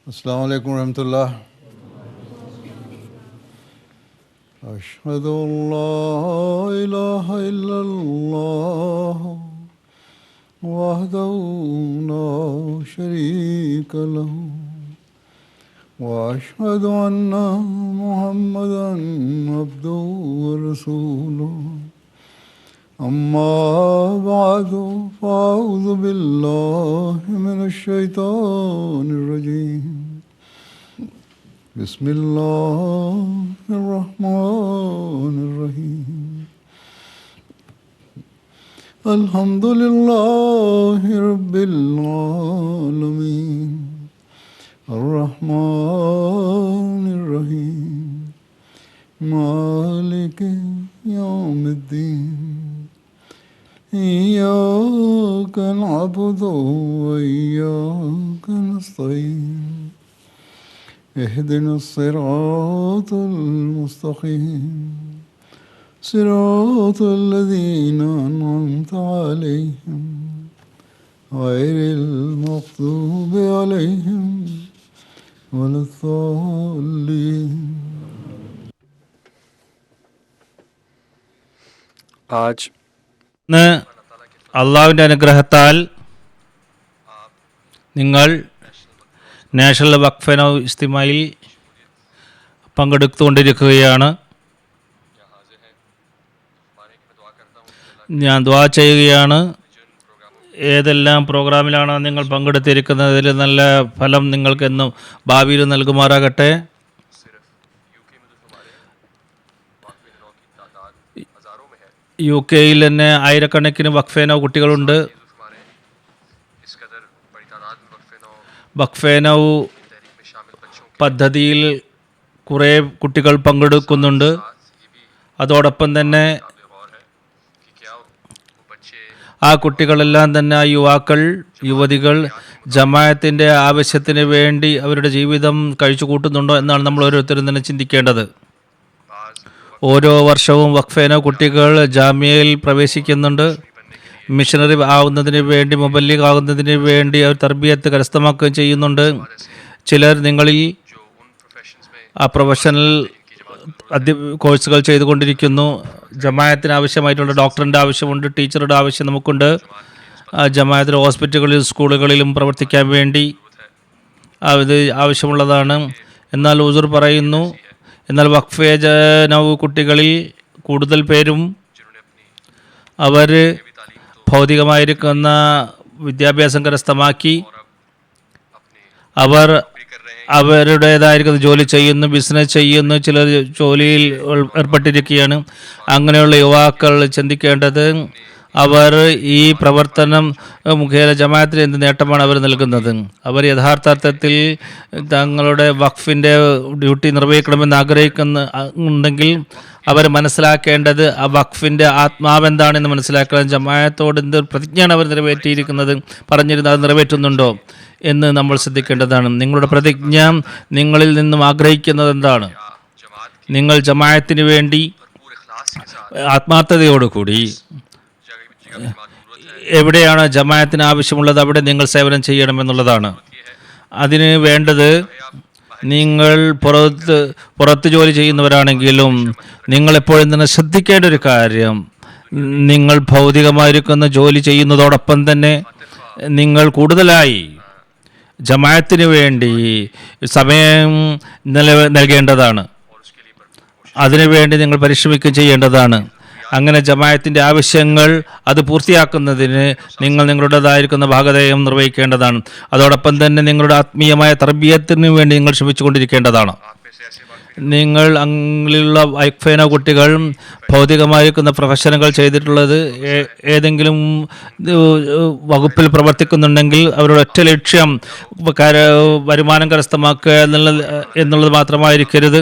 अस्सलामु अलैकुम रहमतुल्लाह। अशहदु अल्ला इलाहा इल्लल्लाह वहदहु ला शरीका लहु व अशहदु अन्ना मुहम्मदन अब्दुहु व रसूलुहु। अम्मा बअदु फ़अऊज़ु बिल्लाहि मिनश शैतानिर रजीम। बिस्मिल्लाहिर रहमानिर रहीम। अल्हम्दुलिल्लाहि रब्बिल आलमीन अर्रहमानिर रहीम मालिकि यौमिद्दीन। इय्याका नअबुदु व इय्याका नस्तईन। इहदिनस सिरातल मुस्तक़ीम सिरातल लज़ीना अनअमता अलैहिम गैरिल मग़्दूबि अलैहिम वलद्दाल्लीन। आज അള്ളാഹുവിൻ്റെ അനുഗ്രഹത്താൽ നിങ്ങൾ നാഷണൽ വഖഫ് ഇജ്തിമായിൽ പങ്കെടുത്തുകൊണ്ടിരിക്കുകയാണ്. ഞാൻ ദുആ ചെയ്യുകയാണ്, ഏതെല്ലാം പ്രോഗ്രാമിലാണ് നിങ്ങൾ പങ്കെടുത്തിരിക്കുന്നതിൽ നല്ല ഫലം നിങ്ങൾക്കെന്നും ഭാവിയിൽ നൽകുമാറാകട്ടെ. യു കെയിൽ തന്നെ ആയിരക്കണക്കിന് വഖഫേനോ കുട്ടികളുണ്ട്. വഖഫേനോ പദ്ധതിയിൽ കുറേ കുട്ടികൾ പങ്കെടുക്കുന്നുണ്ട്. അതോടൊപ്പം തന്നെ ആ കുട്ടികളെല്ലാം തന്നെ യുവാക്കൾ യുവതികൾ ജമാഅത്തിൻ്റെ ആവശ്യത്തിന് വേണ്ടി അവരുടെ ജീവിതം കഴിച്ചു കൂട്ടുന്നുണ്ടോ എന്നാണ് നമ്മൾ ഓരോരുത്തരും തന്നെ ചിന്തിക്കേണ്ടത്. ഓരോ വർഷവും വഖഫേനോ കുട്ടികൾ ജാമ്യയിൽ പ്രവേശിക്കുന്നുണ്ട്. മിഷണറി ആവുന്നതിന് വേണ്ടി മുബല്ലിഗ് ആകുന്നതിന് വേണ്ടി അവർ തർബിയത്ത് കരസ്ഥമാക്കുകയും ചെയ്യുന്നുണ്ട്. ചിലർ നിങ്ങളിൽ ആ പ്രൊഫഷണൽ കോഴ്സുകൾ ചെയ്തുകൊണ്ടിരിക്കുന്നു. ജമാഅത്തിന് ആവശ്യമായിട്ടുള്ള ഡോക്ടറിൻ്റെ ആവശ്യമുണ്ട്, ടീച്ചറുടെ ആവശ്യം നമുക്കുണ്ട്. ജമാഅത്തിലെ ഹോസ്പിറ്റലുകളിലും സ്കൂളുകളിലും പ്രവർത്തിക്കാൻ വേണ്ടി ഇത് ആവശ്യമുള്ളതാണ്. എന്നാൽ ഉസൂർ പറയുന്നു, എന്നാൽ വഖഫേനോ കുട്ടികളിൽ കൂടുതൽ പേരും അവർ ഭൗതികമായിരിക്കുന്ന വിദ്യാഭ്യാസം കരസ്ഥമാക്കി അവർ അവരുടേതായിരിക്കുന്ന ജോലി ചെയ്യുന്നു, ബിസിനസ് ചെയ്യുന്നു, ചിലർ ജോലിയിൽ ഏർപ്പെട്ടിരിക്കുകയാണ്. അങ്ങനെയുള്ള യുവാക്കൾ ചിന്തിക്കേണ്ടത് അവർ ഈ പ്രവർത്തനം മുഖേന ജമാഅത്തിന് എന്ത് നേട്ടമാണ് അവർ നൽകുന്നത്. അവർ യഥാർത്ഥത്തിൽ തങ്ങളുടെ വഖഫിൻ്റെ ഡ്യൂട്ടി നിർവഹിക്കണമെന്ന് ആഗ്രഹിക്കുന്നുണ്ടെങ്കിൽ അവർ മനസ്സിലാക്കേണ്ടത് ആ വഖഫിൻ്റെ ആത്മാവെന്താണെന്ന് മനസ്സിലാക്കണം. ജമാഅത്തോട് എന്ത് പ്രതിജ്ഞയാണ് അവർ നിറവേറ്റിയിരിക്കുന്നത്, പറഞ്ഞിരുന്നത് അത് നിറവേറ്റുന്നുണ്ടോ എന്ന് നമ്മൾ ശ്രദ്ധിക്കേണ്ടതാണ്. നിങ്ങളുടെ പ്രതിജ്ഞ നിങ്ങളിൽ നിന്നും ആഗ്രഹിക്കുന്നത് എന്താണ്? നിങ്ങൾ ജമാഅത്തിന് വേണ്ടി ആത്മാർത്ഥതയോടുകൂടി എവിടെയാണ് ജമാഅത്തിന് ആവശ്യമുള്ളത് അവിടെ നിങ്ങൾ സേവനം ചെയ്യണമെന്നുള്ളതാണ്. അതിന് വേണ്ടത് നിങ്ങൾ പുറത്ത് ജോലി ചെയ്യുന്നവരാണെങ്കിലും നിങ്ങൾ എപ്പോഴും തന്നെ ശ്രദ്ധിക്കേണ്ട ഒരു കാര്യം, നിങ്ങൾ ഭൗതികമായിരിക്കുന്ന ജോലി ചെയ്യുന്നതോടൊപ്പം തന്നെ നിങ്ങൾ കൂടുതലായി ജമാഅത്തിന് വേണ്ടി സമയം നൽകേണ്ടതാണ്. അതിനുവേണ്ടി നിങ്ങൾ പരിശ്രമിക്കുകയും ചെയ്യേണ്ടതാണ്. അങ്ങനെ ജമാഅത്തിൻ്റെ ആവശ്യങ്ങൾ അത് പൂർത്തിയാക്കുന്നതിന് നിങ്ങൾ നിങ്ങളുടേതായിരിക്കുന്ന ഭാഗധേയം നിർവഹിക്കേണ്ടതാണ്. അതോടൊപ്പം തന്നെ നിങ്ങളുടെ ആത്മീയമായ തർബിയത്തിന് വേണ്ടി നിങ്ങൾ ശ്രമിച്ചുകൊണ്ടിരിക്കേണ്ടതാണ്. നിങ്ങൾ അങ്ങനെയുള്ള വഖഫേനോ കുട്ടികൾ ഭൗതികമായിരിക്കുന്ന പ്രൊഫഷനുകൾ ചെയ്തിട്ടുള്ളത് ഏതെങ്കിലും വകുപ്പിൽ പ്രവർത്തിക്കുന്നുണ്ടെങ്കിൽ അവരുടെ ഒറ്റ ലക്ഷ്യം വരുമാനം കരസ്ഥമാക്കുക എന്നുള്ളത് മാത്രമായിരിക്കരുത്.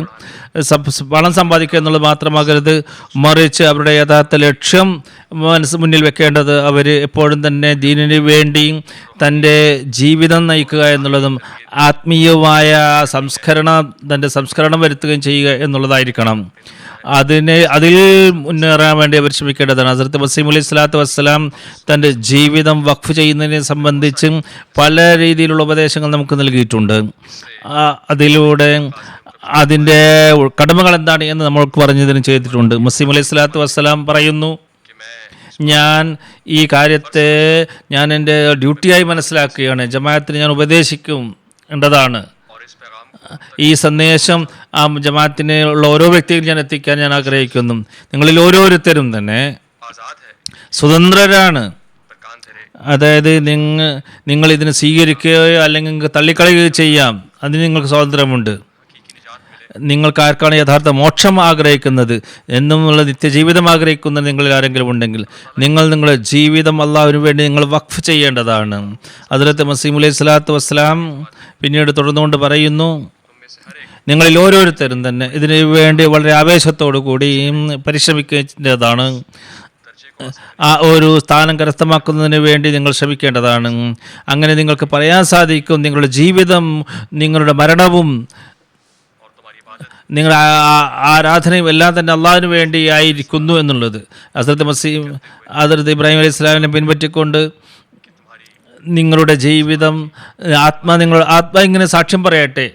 പണം സമ്പാദിക്കുക എന്നുള്ളത് മാത്രമാകരുത്, മറിച്ച് അവരുടെ യഥാർത്ഥ ലക്ഷ്യം മുന്നിൽ വെക്കേണ്ടത് അവർ എപ്പോഴും തന്നെ ദീനിന് വേണ്ടി തൻ്റെ ജീവിതം നയിക്കുക എന്നുള്ളതും ആത്മീയമായ തൻ്റെ സംസ്കരണം വരുത്തുകയും ചെയ്യുക എന്നുള്ളതായിരിക്കണം. അതിൽ മുന്നേറാൻ വേണ്ടി അവർ ശ്രമിക്കേണ്ടതാണ്. ഹസ്രത്ത് മസീഹ് അലൈഹി സ്വലാത്തു വസ്സലാം തൻ്റെ ജീവിതം വഖഫ് ചെയ്യുന്നതിനെ സംബന്ധിച്ച് പല രീതിയിലുള്ള ഉപദേശങ്ങൾ നമുക്ക് നൽകിയിട്ടുണ്ട്. അതിലൂടെ അതിൻ്റെ കടമകൾ എന്താണ് എന്ന് നമ്മൾക്ക് പറഞ്ഞതിന് ചെയ്തിട്ടുണ്ട്. മസീഹ് അലൈഹി സ്വലാത്തു വസ്സലാം പറയുന്നു, ഞാൻ ഈ കാര്യത്തെ ഞാൻ എൻ്റെ ഡ്യൂട്ടിയായി മനസ്സിലാക്കുകയാണ്, ജമാഅത്തിന് ഞാൻ ഉപദേശിക്കേണ്ടതാണ്. ഈ സന്ദേശം ആ ജമാഅത്തിന് ഉള്ള ഓരോ വ്യക്തിയും ഞാൻ എത്തിക്കാൻ ഞാൻ ആഗ്രഹിക്കുന്നു. നിങ്ങളിൽ ഓരോരുത്തരും തന്നെ സ്വതന്ത്രരാണ്. അതായത് നിങ്ങൾ ഇതിനെ സ്വീകരിക്കുകയോ അല്ലെങ്കിൽ നിങ്ങൾക്ക് തള്ളിക്കളയുകയോ ചെയ്യാം, അതിന് നിങ്ങൾക്ക് സ്വാതന്ത്ര്യമുണ്ട്. നിങ്ങൾക്ക് ആർക്കാണ് യഥാർത്ഥ മോക്ഷം ആഗ്രഹിക്കുന്നത് എന്നുമുള്ള നിത്യജീവിതം ആഗ്രഹിക്കുന്ന നിങ്ങളിൽ ആരെങ്കിലും ഉണ്ടെങ്കിൽ നിങ്ങളുടെ ജീവിതം അള്ളാഹുവിന് വേണ്ടി നിങ്ങൾ വഖഫ് ചെയ്യേണ്ടതാണ്. ഹദ്റത്ത് മസീഹ് അലൈഹി സ്വലാത്തു വസ്സലാം പിന്നീട് തുടർന്നുകൊണ്ട് പറയുന്നു, നിങ്ങളിൽ ഓരോരുത്തരും തന്നെ ഇതിനു വേണ്ടി വളരെ ആവേശത്തോടു കൂടി പരിശ്രമിക്കേണ്ടതാണ്. ആ ഒരു സ്ഥാനം കരസ്ഥമാക്കുന്നതിന് വേണ്ടി നിങ്ങൾ ശ്രമിക്കേണ്ടതാണ്. അങ്ങനെ നിങ്ങൾക്ക് പറയാൻ സാധിക്കും, നിങ്ങളുടെ ജീവിതം, നിങ്ങളുടെ മരണവും നിങ്ങളുടെ ആരാധനയും എല്ലാം തന്നെ അള്ളാഹുവിന് വേണ്ടി ആയിരിക്കുന്നു എന്നുള്ളത്. ഹസ്രത്ത് ഇബ്രാഹിം അലൈഹി സ്വലാമിനെ പിൻപറ്റിക്കൊണ്ട് നിങ്ങളുടെ ജീവിതം ആത്മാ ഇങ്ങനെ സാക്ഷ്യം പറയട്ടെ,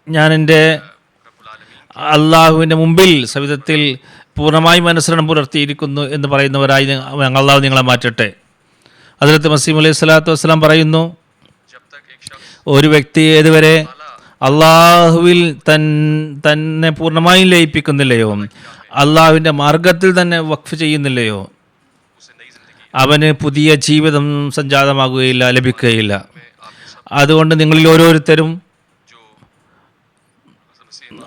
ഞാൻ എൻ്റെ അള്ളാഹുവിൻ്റെ മുമ്പിൽ സവിധത്തിൽ പൂർണ്ണമായും അനുസരണം പുലർത്തിയിരിക്കുന്നു എന്ന് പറയുന്നവരായി അള്ളാഹു നിങ്ങളെ മാറ്റട്ടെ. ഹദ്റത്ത് മസീഹ് അലൈഹി സ്വലാത്തു വസ്സലാം പറയുന്നു, ഒരു വ്യക്തി ഏതുവരെ അള്ളാഹുവിൽ തന്നെ പൂർണ്ണമായും ലയിപ്പിക്കുന്നില്ലയോ, അള്ളാഹുവിൻ്റെ മാർഗത്തിൽ തന്നെ വഖഫ് ചെയ്യുന്നില്ലയോ, അവന് പുതിയ ജീവിതം സംജാതമാകുകയില്ല, ലഭിക്കുകയില്ല. അതുകൊണ്ട് നിങ്ങളിൽ ഓരോരുത്തരും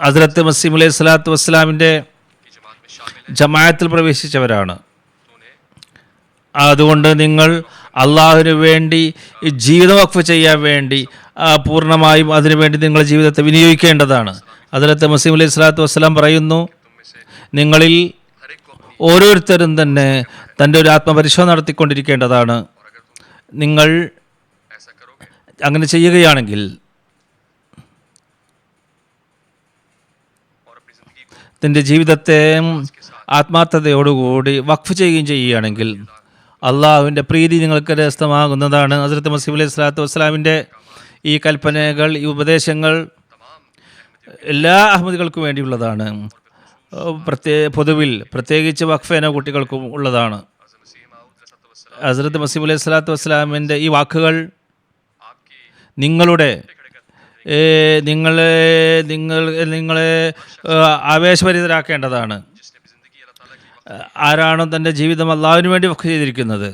ഹദ്റത്ത് മസീഹ് അലൈഹി സ്വലാത്തു വസ്സലാമിൻ്റെ ജമാഅത്തിൽ പ്രവേശിച്ചവരാണ്. അതുകൊണ്ട് നിങ്ങൾ അള്ളാഹുവിന് വേണ്ടി ജീവിതം വഖഫ് ചെയ്യാൻ വേണ്ടി പൂർണ്ണമായും അതിനുവേണ്ടി നിങ്ങളുടെ ജീവിതത്തെ വിനിയോഗിക്കേണ്ടതാണ്. ഹദ്റത്ത് മസീഹ് അലൈഹി സ്വലാത്തു വസ്സലാം പറയുന്നു, നിങ്ങളിൽ ഓരോരുത്തരും തന്നെ തൻ്റെ ഒരു ആത്മപരിശോധന നടത്തിക്കൊണ്ടിരിക്കേണ്ടതാണ്. നിങ്ങൾ അങ്ങനെ ചെയ്യുകയാണെങ്കിൽ, തൻ്റെ ജീവിതത്തെ ആത്മാർത്ഥതയോടുകൂടി വഖഫ് ചെയ്യുകയാണെങ്കിൽ അള്ളാഹുവിൻ്റെ പ്രീതി നിങ്ങൾക്ക് കരസ്ഥമാകുന്നതാണ്. ഹദ്റത്ത് മസീഹ് അലൈഹി സ്വലാത്തു വസ്സലാമിൻ്റെ ഈ കൽപ്പനകൾ, ഈ ഉപദേശങ്ങൾ എല്ലാ അഹമ്മദികൾക്കും വേണ്ടിയുള്ളതാണ്. പൊതുവിൽ പ്രത്യേകിച്ച് വഖഫേന കുട്ടികൾക്കും ഉള്ളതാണ്. ഹദ്റത്ത് മസീഹ് അലൈഹി സ്വലാത്തു വസ്സലാമിൻ്റെ ഈ വാക്കുകൾ നിങ്ങളെ ആവേശഭരിതരാക്കേണ്ടതാണ്. ആരാണോ തൻ്റെ ജീവിതം അള്ളാഹുവിന് വേണ്ടി വഖഫ് ചെയ്തിരിക്കുന്നത്,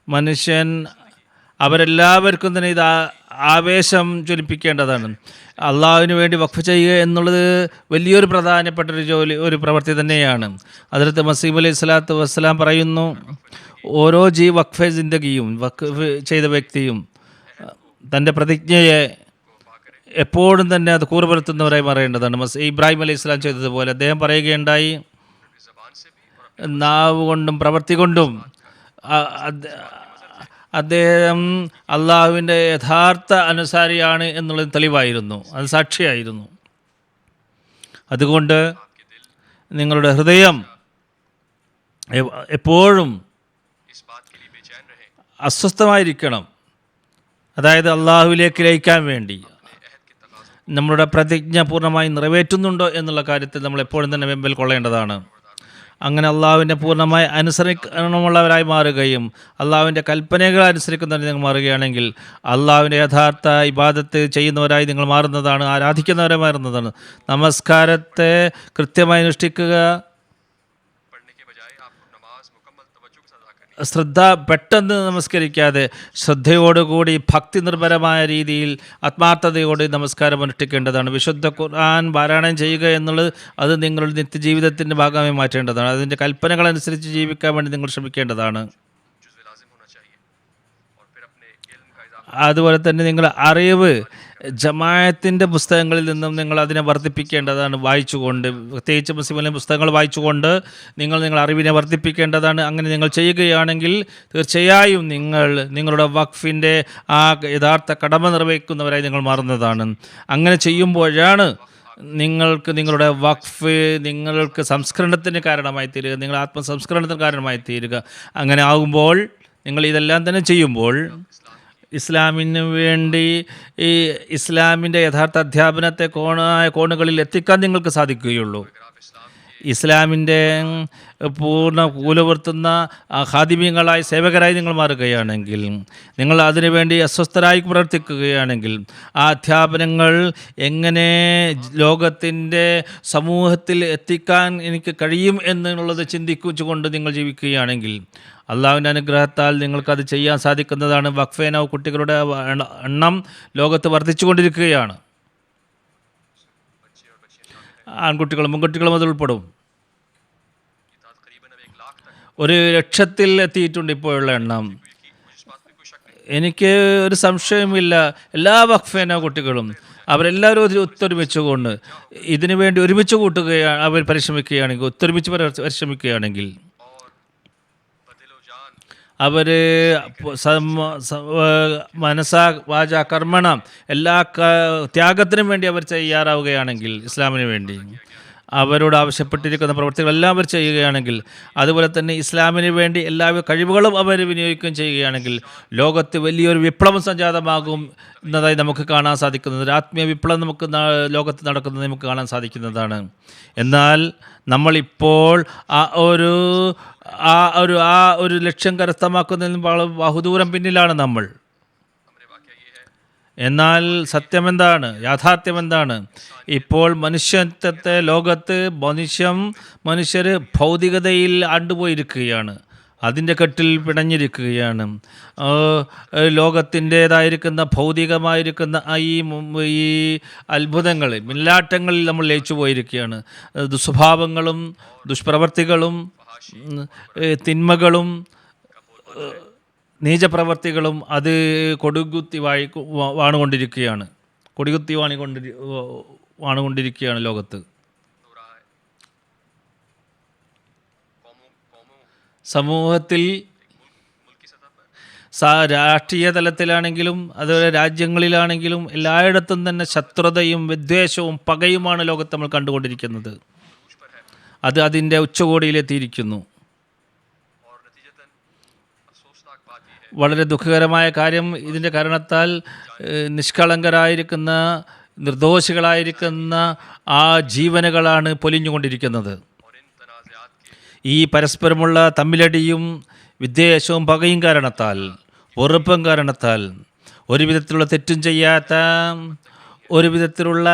മനുഷ്യൻ, അവരെല്ലാവർക്കും തന്നെ ഇത് ആവേശം ജ്വലിപ്പിക്കേണ്ടതാണ്. അള്ളാഹുവിന് വേണ്ടി വഖഫ് ചെയ്യുക എന്നുള്ളത് വലിയൊരു പ്രധാനപ്പെട്ട ഒരു പ്രവൃത്തി തന്നെയാണ്. ഹദ്റത്ത് മസീഹ് അലൈഹി സ്വലാത്തു വസ്സലാം പറയുന്നു, ഓരോ വഖഫ് ജിന്ദഗിയും വഖഫ് ചെയ്ത വ്യക്തിയും തൻ്റെ പ്രതിജ്ഞയെ എപ്പോഴും തന്നെ അത് കൂറുപുലർത്തുന്നവരായി മാറേണ്ടതാണ്. ഇബ്രാഹിം അലൈഹി സ്വലാം ചെയ്തതുപോലെ അദ്ദേഹം പറയുകയുണ്ടായി, നാവ് കൊണ്ടും പ്രവൃത്തി കൊണ്ടും അദ്ദേഹം അള്ളാഹുവിൻ്റെ യഥാർത്ഥ അനുസാരിയാണ് എന്നുള്ളത് തെളിവായിരുന്നു, അത് സാക്ഷിയായിരുന്നു. അതുകൊണ്ട് നിങ്ങളുടെ ഹൃദയം എപ്പോഴും അസ്വസ്ഥമായിരിക്കണം. അതായത് അള്ളാഹുവിലേക്ക് ലയിക്കാൻ വേണ്ടി നമ്മളുടെ പ്രതിജ്ഞ പൂർണ്ണമായി നിറവേറ്റുന്നുണ്ടോ എന്നുള്ള കാര്യത്തിൽ നമ്മൾ എപ്പോഴും തന്നെ വെമ്പൽ കൊള്ളേണ്ടതാണ്. അങ്ങനെ അള്ളാഹുവിൻ്റെ പൂർണ്ണമായി അനുസരിക്കണമുള്ളവരായി മാറുകയും അള്ളാഹുവിൻ്റെ കൽപ്പനകൾ അനുസരിക്കുന്നവരായി നിങ്ങൾ മാറുകയാണെങ്കിൽ അള്ളാഹുവിൻ്റെ യഥാർത്ഥ ഇബാദത്ത് ചെയ്യുന്നവരായി നിങ്ങൾ മാറുന്നതാണ്, ആരാധിക്കുന്നവരായി മാറുന്നതാണ്. നമസ്കാരത്തെ കൃത്യമായി അനുഷ്ഠിക്കുക, പെട്ടെന്ന് നമസ്കരിക്കാതെ ശ്രദ്ധയോടുകൂടി ഭക്തി നിർഭരമായ രീതിയിൽ ആത്മാർത്ഥതയോടെ നമസ്കാരം അനുഷ്ഠിക്കേണ്ടതാണ്. വിശുദ്ധ ഖുർആൻ പാരായണം ചെയ്യുക എന്നുള്ളത് അത് നിങ്ങളുടെ നിത്യജീവിതത്തിൻ്റെ ഭാഗമായി മാറ്റേണ്ടതാണ്. അതിൻ്റെ കൽപ്പനകളനുസരിച്ച് ജീവിക്കാൻ വേണ്ടി നിങ്ങൾ ശ്രമിക്കേണ്ടതാണ്. അതുപോലെ തന്നെ നിങ്ങളുടെ അറിവ് ജമാഅത്തിൻ്റെ പുസ്തകങ്ങളിൽ നിന്നും നിങ്ങൾ അതിനെ വർദ്ധിപ്പിക്കേണ്ടതാണ്. വായിച്ചുകൊണ്ട്, പ്രത്യേകിച്ച് മുസ്ലിം പുസ്തകങ്ങൾ വായിച്ചുകൊണ്ട് നിങ്ങളുടെ അറിവിനെ വർദ്ധിപ്പിക്കേണ്ടതാണ്. അങ്ങനെ നിങ്ങൾ ചെയ്യുകയാണെങ്കിൽ തീർച്ചയായും നിങ്ങളുടെ വഖഫിൻ്റെ ആ യഥാർത്ഥ കടമ നിർവഹിക്കുന്നവരായി നിങ്ങൾ മാറുന്നതാണ്. അങ്ങനെ ചെയ്യുമ്പോഴാണ് നിങ്ങൾക്ക് നിങ്ങളുടെ വഖഫ് നിങ്ങൾക്ക് സംസ്കരണത്തിന് കാരണമായി തീരുക, നിങ്ങൾ ആത്മസംസ്കരണത്തിന് കാരണമായി തീരുക. അങ്ങനെ ആകുമ്പോൾ നിങ്ങൾ ഇതെല്ലാം തന്നെ ചെയ്യുമ്പോൾ ഇസ്ലാമിന് വേണ്ടി ഈ ഇസ്ലാമിൻ്റെ യഥാർത്ഥ അധ്യാപനത്തെ കോണുകളിൽ എത്തിക്കാൻ നിങ്ങൾക്ക് സാധിക്കുകയുള്ളൂ. ഇസ്ലാമിൻ്റെ പൂർണ്ണ കൂലവർത്തുന്ന ഖാദിമീങ്ങളായി സേവകരായി നിങ്ങൾ മാറുകയാണെങ്കിൽ, നിങ്ങൾ അതിനുവേണ്ടി അസ്വസ്ഥരായി പ്രവർത്തിക്കുകയാണെങ്കിൽ, ആ അധ്യാപനങ്ങൾ എങ്ങനെ ലോകത്തിൻ്റെ സമൂഹത്തിൽ എത്തിക്കാൻ എനിക്ക് കഴിയും എന്നുള്ളത് ചിന്തിച്ചുകൊണ്ട് നിങ്ങൾ ജീവിക്കുകയാണെങ്കിൽ അള്ളാഹുവിൻ്റെ അനുഗ്രഹത്താൽ നിങ്ങൾക്കത് ചെയ്യാൻ സാധിക്കുന്നതാണ്. വഖഫേന കുട്ടികളുടെ എണ്ണം ലോകത്ത് വർദ്ധിച്ചുകൊണ്ടിരിക്കുകയാണ്. ആൺകുട്ടികളും പെൺകുട്ടികളും അതിൽ ഉൾപ്പെടും. 1,00,000 എത്തിയിട്ടുണ്ട് ഇപ്പോഴുള്ള എണ്ണം. എനിക്ക് ഒരു സംശയമില്ല, എല്ലാ വഖഫേന കുട്ടികളും അവരെല്ലാവരും ഒത്തൊരുമിച്ചുകൊണ്ട് ഇതിനു വേണ്ടി ഒരുമിച്ച് കൂട്ടുകയാണ്, അവർ പരിശ്രമിക്കുകയാണെങ്കിൽ, ഒത്തൊരുമിച്ച് പരിശ്രമിക്കുകയാണെങ്കിൽ അവർ മനസ്സാ വാച കർമ്മണം എല്ലാ ത്യാഗത്തിനും വേണ്ടി അവർ തയ്യാറാവുകയാണെങ്കിൽ, ഇസ്ലാമിന് വേണ്ടി അവരോട് ആവശ്യപ്പെട്ടിരിക്കുന്ന പ്രവൃത്തികളെല്ലാം അവർ ചെയ്യുകയാണെങ്കിൽ, അതുപോലെ തന്നെ ഇസ്ലാമിന് വേണ്ടി എല്ലാ കഴിവുകളും അവർ വിനിയോഗിക്കുകയും ചെയ്യുകയാണെങ്കിൽ ലോകത്ത് വലിയൊരു വിപ്ലവം സംജാതമാകും എന്നതായി നമുക്ക് കാണാൻ സാധിക്കുന്നത്. ആത്മീയ വിപ്ലവം നമുക്ക് ലോകത്ത് നടക്കുന്നത് നമുക്ക് കാണാൻ സാധിക്കുന്നതാണ്. എന്നാൽ നമ്മളിപ്പോൾ ആ ഒരു ലക്ഷ്യം കരസ്ഥമാക്കുന്നതിന് ബഹുദൂരം പിന്നിലാണ് നമ്മൾ. എന്നാൽ സത്യമെന്താണ്, യാഥാർത്ഥ്യം എന്താണ്? ഇപ്പോൾ മനുഷ്യത്വത്തെ ലോകത്ത് മനുഷ്യർ ഭൗതികതയിൽ ആണ്ടുപോയിരിക്കുകയാണ്, അതിൻ്റെ കെട്ടിൽ പിണഞ്ഞിരിക്കുകയാണ്. ലോകത്തിൻ്റേതായിരിക്കുന്ന ഭൗതികമായിരിക്കുന്ന ഈ അത്ഭുതങ്ങൾ, മില്ലാട്ടങ്ങളിൽ നമ്മൾ ലയിച്ചു പോയിരിക്കുകയാണ്. ദുസ്വഭാവങ്ങളും ദുഷ്പ്രവർത്തികളും തിന്മകളും നീചപ്രവർത്തികളും അത് കൊടികുത്തി വാണുകൊണ്ടിരിക്കുകയാണ് ലോകത്ത്. സമൂഹത്തിൽ രാഷ്ട്രീയ തലത്തിലാണെങ്കിലും അതുപോലെ രാജ്യങ്ങളിലാണെങ്കിലും എല്ലായിടത്തും തന്നെ ശത്രുതയും വിദ്വേഷവും പകയുമാണ് ലോകത്ത് നമ്മൾ കണ്ടുകൊണ്ടിരിക്കുന്നത്. അത് അതിൻ്റെ ഉച്ചകോടിയിലെത്തിയിരിക്കുന്നു. വളരെ ദുഃഖകരമായ കാര്യം, ഇതിൻ്റെ കാരണത്താൽ നിഷ്കളങ്കരായിരിക്കുന്ന നിർദോഷികളായിരിക്കുന്ന ആ ജീവനുകളാണ് പൊലിഞ്ഞുകൊണ്ടിരിക്കുന്നത്. ഈ പരസ്പരമുള്ള തമ്മിലടിയും വിദ്വേഷവും പകയും കാരണത്താൽ, വെറുപ്പും കാരണത്താൽ, ഒരു വിധത്തിലുള്ള തെറ്റും ചെയ്യാത്ത, ഒരു വിധത്തിലുള്ള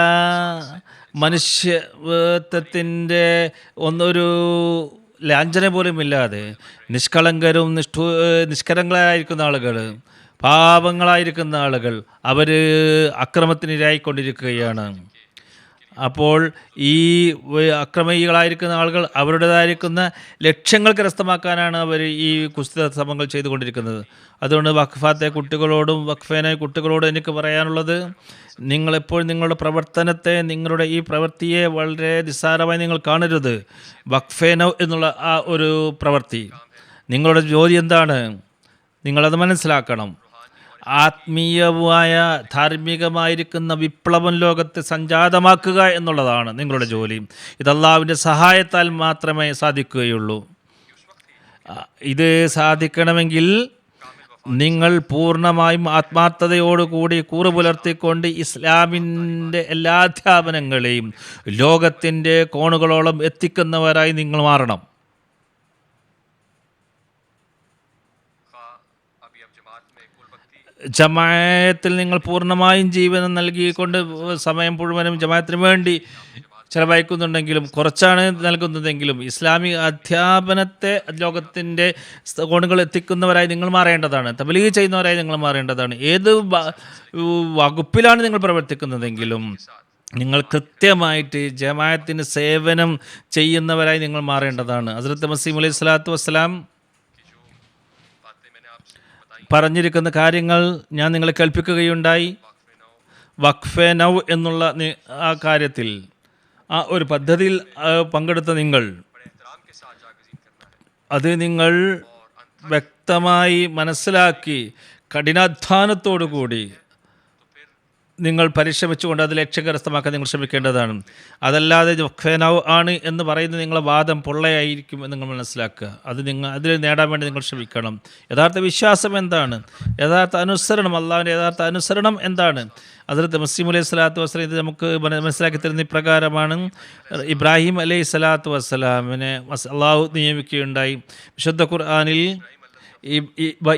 മനുഷ്യത്വത്തിൻ്റെ ഒരു ലാഞ്ചന പോലും ഇല്ലാതെ നിഷ്കളങ്കരും നിഷ്കലങ്ങളായിരിക്കുന്ന ആളുകൾ, പാപങ്ങളായിരിക്കുന്ന ആളുകൾ അവർ അക്രമത്തിനിരയായിക്കൊണ്ടിരിക്കുകയാണ്. അപ്പോൾ ഈ അക്രമികളായിരിക്കുന്ന ആളുകൾ അവരുടേതായിരിക്കുന്ന ലക്ഷ്യങ്ങൾ കരസ്ഥമാക്കാനാണ് അവർ ഈ കുസ്തി ശ്രമങ്ങൾ ചെയ്തുകൊണ്ടിരിക്കുന്നത്. അതുകൊണ്ട് വഖഫാത്തെ കുട്ടികളോടും വഖഫേന കുട്ടികളോടും എനിക്ക് പറയാനുള്ളത്, നിങ്ങളെപ്പോഴും നിങ്ങളുടെ പ്രവർത്തനത്തെ, നിങ്ങളുടെ ഈ പ്രവൃത്തിയെ വളരെ നിസ്സാരമായി നിങ്ങൾ കാണരുത്. വഖഫേന എന്നുള്ള ആ ഒരു പ്രവൃത്തി, നിങ്ങളുടെ ജോലി എന്താണ്, നിങ്ങളത് മനസ്സിലാക്കണം. ആത്മീയമായ ധാർമ്മികമായിരിക്കുന്ന വിപ്ലവം ലോകത്തെ സംജാതമാക്കുക എന്നുള്ളതാണ് നിങ്ങളുടെ ജോലി. ഇത് അല്ലാഹുവിൻ്റെ സഹായത്താൽ മാത്രമേ സാധിക്കുകയുള്ളൂ. ഇത് സാധിക്കണമെങ്കിൽ നിങ്ങൾ പൂർണ്ണമായും ആത്മാർത്ഥതയോടുകൂടി കൂറ് പുലർത്തിക്കൊണ്ട് ഇസ്ലാമിൻ്റെ എല്ലാ അധ്യാപനങ്ങളെയും ലോകത്തിൻ്റെ കോണുകളോളം എത്തിക്കുന്നവരായി നിങ്ങൾ മാറണം. ജമാഅത്തിൽ നിങ്ങൾ പൂർണ്ണമായും ജീവനം നൽകിക്കൊണ്ട് സമയം മുഴുവനും ജമാഅത്തിന് വേണ്ടി ചിലവഴിക്കുന്നുണ്ടെങ്കിലും, കുറച്ചാണ് നൽകുന്നതെങ്കിലും, ഇസ്ലാമിക അധ്യാപനത്തെ ലോകത്തിൻ്റെ കോണുകൾ എത്തിക്കുന്നവരായി നിങ്ങൾ മാറേണ്ടതാണ്. തബ്ലീഗ് ചെയ്യുന്നവരായി നിങ്ങൾ മാറേണ്ടതാണ്. ഏത് വകുപ്പിലാണ് നിങ്ങൾ പ്രവർത്തിക്കുന്നതെങ്കിലും നിങ്ങൾ കൃത്യമായിട്ട് ജമാഅത്തിന് സേവനം ചെയ്യുന്നവരായി നിങ്ങൾ മാറേണ്ടതാണ്. ഹസ്രത്ത് മസീഹ് അലൈഹി സ്വലാത്തു വസ്സലാം പറഞ്ഞിരിക്കുന്ന കാര്യങ്ങൾ ഞാൻ നിങ്ങളെ കേൾപ്പിക്കുകയുണ്ടായി. വഖഫെ നൗ എന്നുള്ള ആ കാര്യത്തിൽ, ആ ഒരു പദ്ധതിയിൽ പങ്കെടുത്ത നിങ്ങൾ, അത് നിങ്ങൾ വ്യക്തമായി മനസ്സിലാക്കി കഠിനാധ്വാനത്തോടു കൂടി നിങ്ങൾ പരിശ്രമിച്ചുകൊണ്ട് അത് ലക്ഷ്യം കരസ്ഥമാക്കാൻ നിങ്ങൾ ശ്രമിക്കേണ്ടതാണ്. അതല്ലാതെ വഖഫേനാവ് ആണ് എന്ന് പറയുന്നത് നിങ്ങളെ വാദം പൊള്ളയായിരിക്കും എന്ന് നിങ്ങൾ മനസ്സിലാക്കുക. അതിൽ നേടാൻ വേണ്ടി നിങ്ങൾ ശ്രമിക്കണം. യഥാർത്ഥ വിശ്വാസം എന്താണ്? യഥാർത്ഥ അനുസരണം, അള്ളാഹുവിൻ്റെ യഥാർത്ഥ അനുസരണം എന്താണ്? ഹദ്റത്ത് മസീഹ് അലൈഹി സ്വലാത്തു വസ്സലാം ഇത് നമുക്ക് മനസ്സിലാക്കി തരുന്ന ഇപ്രകാരമാണ്. ഇബ്രാഹിം അലൈഹി സ്വലാത്തു വസ്സലാമിനെ അള്ളാഹു നിയമിക്കുകയുണ്ടായി. വിശുദ്ധ ഖുർആനിൽ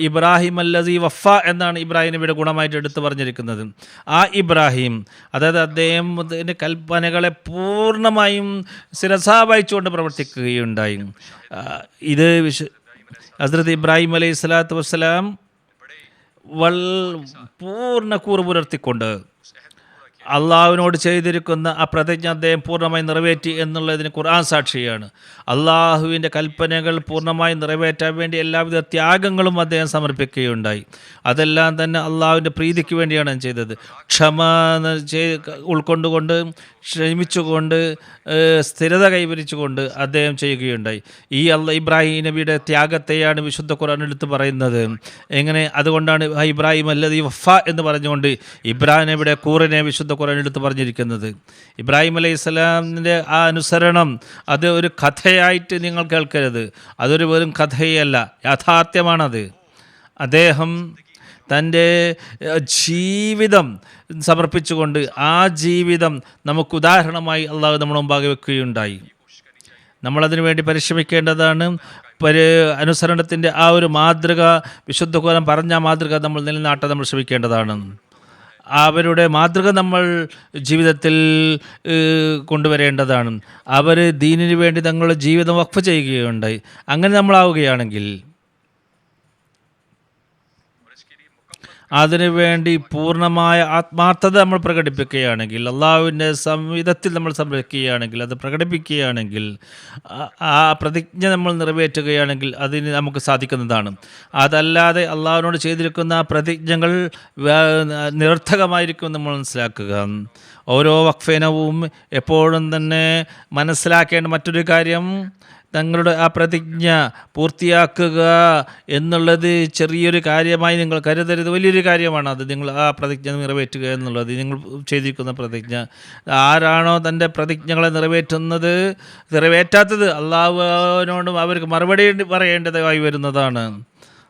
ഇബ്രാഹിം അല്ലസീ വഫ എന്നാണ് ഇബ്രാഹിം നബിയുടെ ഗുണമായിട്ട് എടുത്തു പറഞ്ഞിരിക്കുന്നത്. ആ ഇബ്രാഹിം, അതായത് അദ്ദേഹത്തിൻ്റെ കൽപ്പനകളെ പൂർണ്ണമായും ശിരസാവഹിച്ചുകൊണ്ട് പ്രവർത്തിക്കുകയുണ്ടായി. ഇത് ഹസ്രത്ത് ഇബ്രാഹിം അലൈഹി സ്വലാത്തു വസ്സലാം പൂർണ്ണ കൂറ് പുലർത്തിക്കൊണ്ട് അള്ളാഹുവിനോട് ചെയ്തിരിക്കുന്ന ആ പ്രതിജ്ഞ അദ്ദേഹം പൂർണ്ണമായി നിറവേറ്റി എന്നുള്ളതിന് ഖുർആൻ സാക്ഷിയാണ്. അള്ളാഹുവിൻ്റെ കൽപ്പനകൾ പൂർണ്ണമായി നിറവേറ്റാൻ വേണ്ടി എല്ലാവിധ ത്യാഗങ്ങളും അദ്ദേഹം സമർപ്പിക്കുകയുണ്ടായി. അതെല്ലാം തന്നെ അള്ളാഹുവിൻ്റെ പ്രീതിക്ക് വേണ്ടിയാണ് ചെയ്തത്. ക്ഷമ ഉൾക്കൊണ്ടുകൊണ്ട്, ക്ഷമിച്ചുകൊണ്ട്, സ്ഥിരത കൈവരിച്ചുകൊണ്ട് അദ്ദേഹം ചെയ്യുകയുണ്ടായി. ഈ ഇബ്രാഹിം നബിയുടെ ത്യാഗത്തെയാണ് വിശുദ്ധ ഖുർആൻ എടുത്ത് പറയുന്നത്. എങ്ങനെ? അതുകൊണ്ടാണ് ഇബ്രാഹിം അല്ലദീ വഫ എന്ന് പറഞ്ഞുകൊണ്ട് ഇബ്രാഹിം നബിയുടെ കൂറിനെ വിശുദ്ധ ഖുർആൻ എടുത്ത് പറഞ്ഞിരിക്കുന്നത്. ഇബ്രാഹിം അലൈഹി സ്വലാമിൻ്റെ ആ അനുസരണം അത് ഒരു കഥയായിട്ട് നിങ്ങൾ കേൾക്കരുത്. അതൊരു വെറും കഥയല്ല, യാഥാർത്ഥ്യമാണത്. അദ്ദേഹം തൻ്റെ ജീവിതം സമർപ്പിച്ചുകൊണ്ട് ആ ജീവിതം നമുക്ക് ഉദാഹരണമായി അള്ളാഹു നമ്മുടെ മുമ്പാകെ വെക്കുകയുണ്ടായി. നമ്മളതിനു വേണ്ടി പരിശ്രമിക്കേണ്ടതാണ്. അനുസരണത്തിൻ്റെ ആ ഒരു മാതൃക, വിശുദ്ധ ഖുർആൻ പറഞ്ഞ മാതൃക നമ്മൾ നിലനാട്ടാൻ നമ്മൾ ശ്രമിക്കേണ്ടതാണ്. അവരുടെ മാതൃക നമ്മൾ ജീവിതത്തിൽ കൊണ്ടുവരേണ്ടതാണ്. അവർ ദീനിന് വേണ്ടി തങ്ങളുടെ ജീവിതം വഖഫ് ചെയ്യുകയുണ്ടായി. അങ്ങനെ നമ്മളാവുകയാണെങ്കിൽ, അതിനുവേണ്ടി പൂർണ്ണമായ ആത്മാർത്ഥത നമ്മൾ പ്രകടിപ്പിക്കുകയാണെങ്കിൽ, അള്ളാഹുവിൻ്റെ സംവിധത്തിൽ നമ്മൾ സംരക്ഷിക്കുകയാണെങ്കിൽ, അത് പ്രകടിപ്പിക്കുകയാണെങ്കിൽ, ആ പ്രതിജ്ഞ നമ്മൾ നിറവേറ്റുകയാണെങ്കിൽ അതിന് നമുക്ക് സാധിക്കുന്നതാണ്. അതല്ലാതെ അള്ളാഹുവിനോട് ചെയ്തിരിക്കുന്ന ആ പ്രതിജ്ഞകൾ നിരർത്ഥകമായിരിക്കും നമ്മൾ മനസ്സിലാക്കുക. ഓരോ വഖഫേനവും എപ്പോഴും തന്നെ മനസ്സിലാക്കേണ്ട മറ്റൊരു കാര്യം, തങ്ങളുടെ ആ പ്രതിജ്ഞ പൂർത്തിയാക്കുക എന്നുള്ളത് ചെറിയൊരു കാര്യമായി നിങ്ങൾ കരുതരുത്. വലിയൊരു കാര്യമാണ് അത്. നിങ്ങൾ ആ പ്രതിജ്ഞ നിറവേറ്റുക എന്നുള്ളത്, നിങ്ങൾ ചെയ്തിരിക്കുന്ന പ്രതിജ്ഞ. ആരാണോ തൻ്റെ പ്രതിജ്ഞകളെ നിറവേറ്റാത്തത്, അള്ളാഹുവിനോടും അവർക്ക് മറുപടി പറയേണ്ടതായി വരുന്നതാണ്.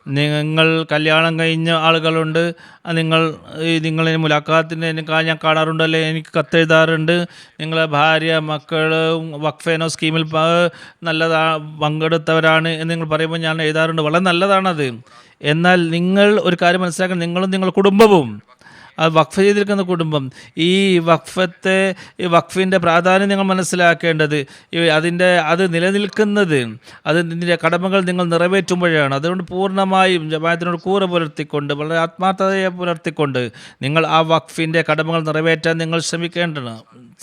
നിങ്ങൾ കല്യാണം കഴിഞ്ഞ ആളുകളുണ്ട്, നിങ്ങളെ മുലാഖാത്തിന് ഞാൻ കാണാറുണ്ടല്ലേ, എനിക്ക് കത്തെഴുതാറുണ്ട്. നിങ്ങളെ ഭാര്യ, മക്കൾ വഖഫേനോ സ്കീമിൽ പങ്കെടുത്തവരാണ് എന്ന് നിങ്ങൾ പറയുമ്പോൾ ഞാൻ എഴുതാറുണ്ട്. വളരെ നല്ലതാണത്. എന്നാൽ നിങ്ങൾ ഒരു കാര്യം മനസ്സിലാക്കണം, നിങ്ങളും നിങ്ങളുടെ കുടുംബവും, അത് വഖഫ് ചെയ്തിരിക്കുന്ന കുടുംബം, ഈ വഖഫിൻ്റെ പ്രാധാന്യം നിങ്ങൾ മനസ്സിലാക്കേണ്ടത്, അത് നിലനിൽക്കുന്നത് അതിൻ്റെ കടമകൾ നിങ്ങൾ നിറവേറ്റുമ്പോഴാണ്. അതുകൊണ്ട് പൂർണ്ണമായും ജമാഅത്തിനോട് കൂറ് പുലർത്തിക്കൊണ്ട്, വളരെ ആത്മാർത്ഥതയെ പുലർത്തിക്കൊണ്ട് നിങ്ങൾ ആ വഖഫിൻ്റെ കടമകൾ നിറവേറ്റാൻ നിങ്ങൾ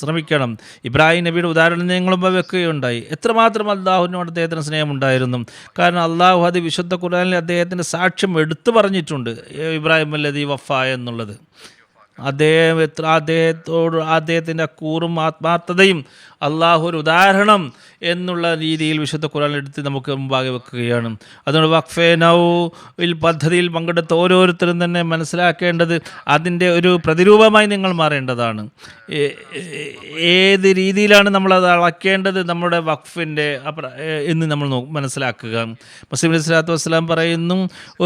ശ്രമിക്കണം. ഇബ്രാഹിം നബിയുടെ ഉദാഹരണം നിങ്ങളും വെക്കുകയുണ്ടായി. എത്രമാത്രം അള്ളാഹുവിനോട് അദ്ദേഹത്തിന് സ്നേഹമുണ്ടായിരുന്നു. കാരണം അള്ളാഹു അത് വിശുദ്ധ ഖുർആനിൽ അദ്ദേഹത്തിൻ്റെ സാക്ഷ്യം എടുത്തു പറഞ്ഞിട്ടുണ്ട്, ഇബ്രാഹിം അല്ലദീ വഫ എന്നുള്ളത്. അദ്ദേഹത്തിൻ്റെ കൂറും ആത്മാർത്ഥതയും അള്ളാഹു ഒരു ഉദാഹരണം എന്നുള്ള രീതിയിൽ വിശുദ്ധ ഖുർആൻ എടുത്ത് നമുക്ക് മുമ്പാകെ വെക്കുകയാണ്. അതുകൊണ്ട് വഖഫെ നൗവിൽ പദ്ധതിയിൽ പങ്കെടുത്ത ഓരോരുത്തരും തന്നെ മനസ്സിലാക്കേണ്ടത് അതിൻ്റെ ഒരു പ്രതിരൂപമായി നിങ്ങൾ മാറേണ്ടതാണ്. ഏത് രീതിയിലാണ് നമ്മളത് അളക്കേണ്ടത് നമ്മുടെ വഖഫിൻ്റെ എന്ന് നമ്മൾ മനസ്സിലാക്കുക. മസീഹ് അലൈഹി സ്വലാത്തു വസ്സലാം പറയുന്നു,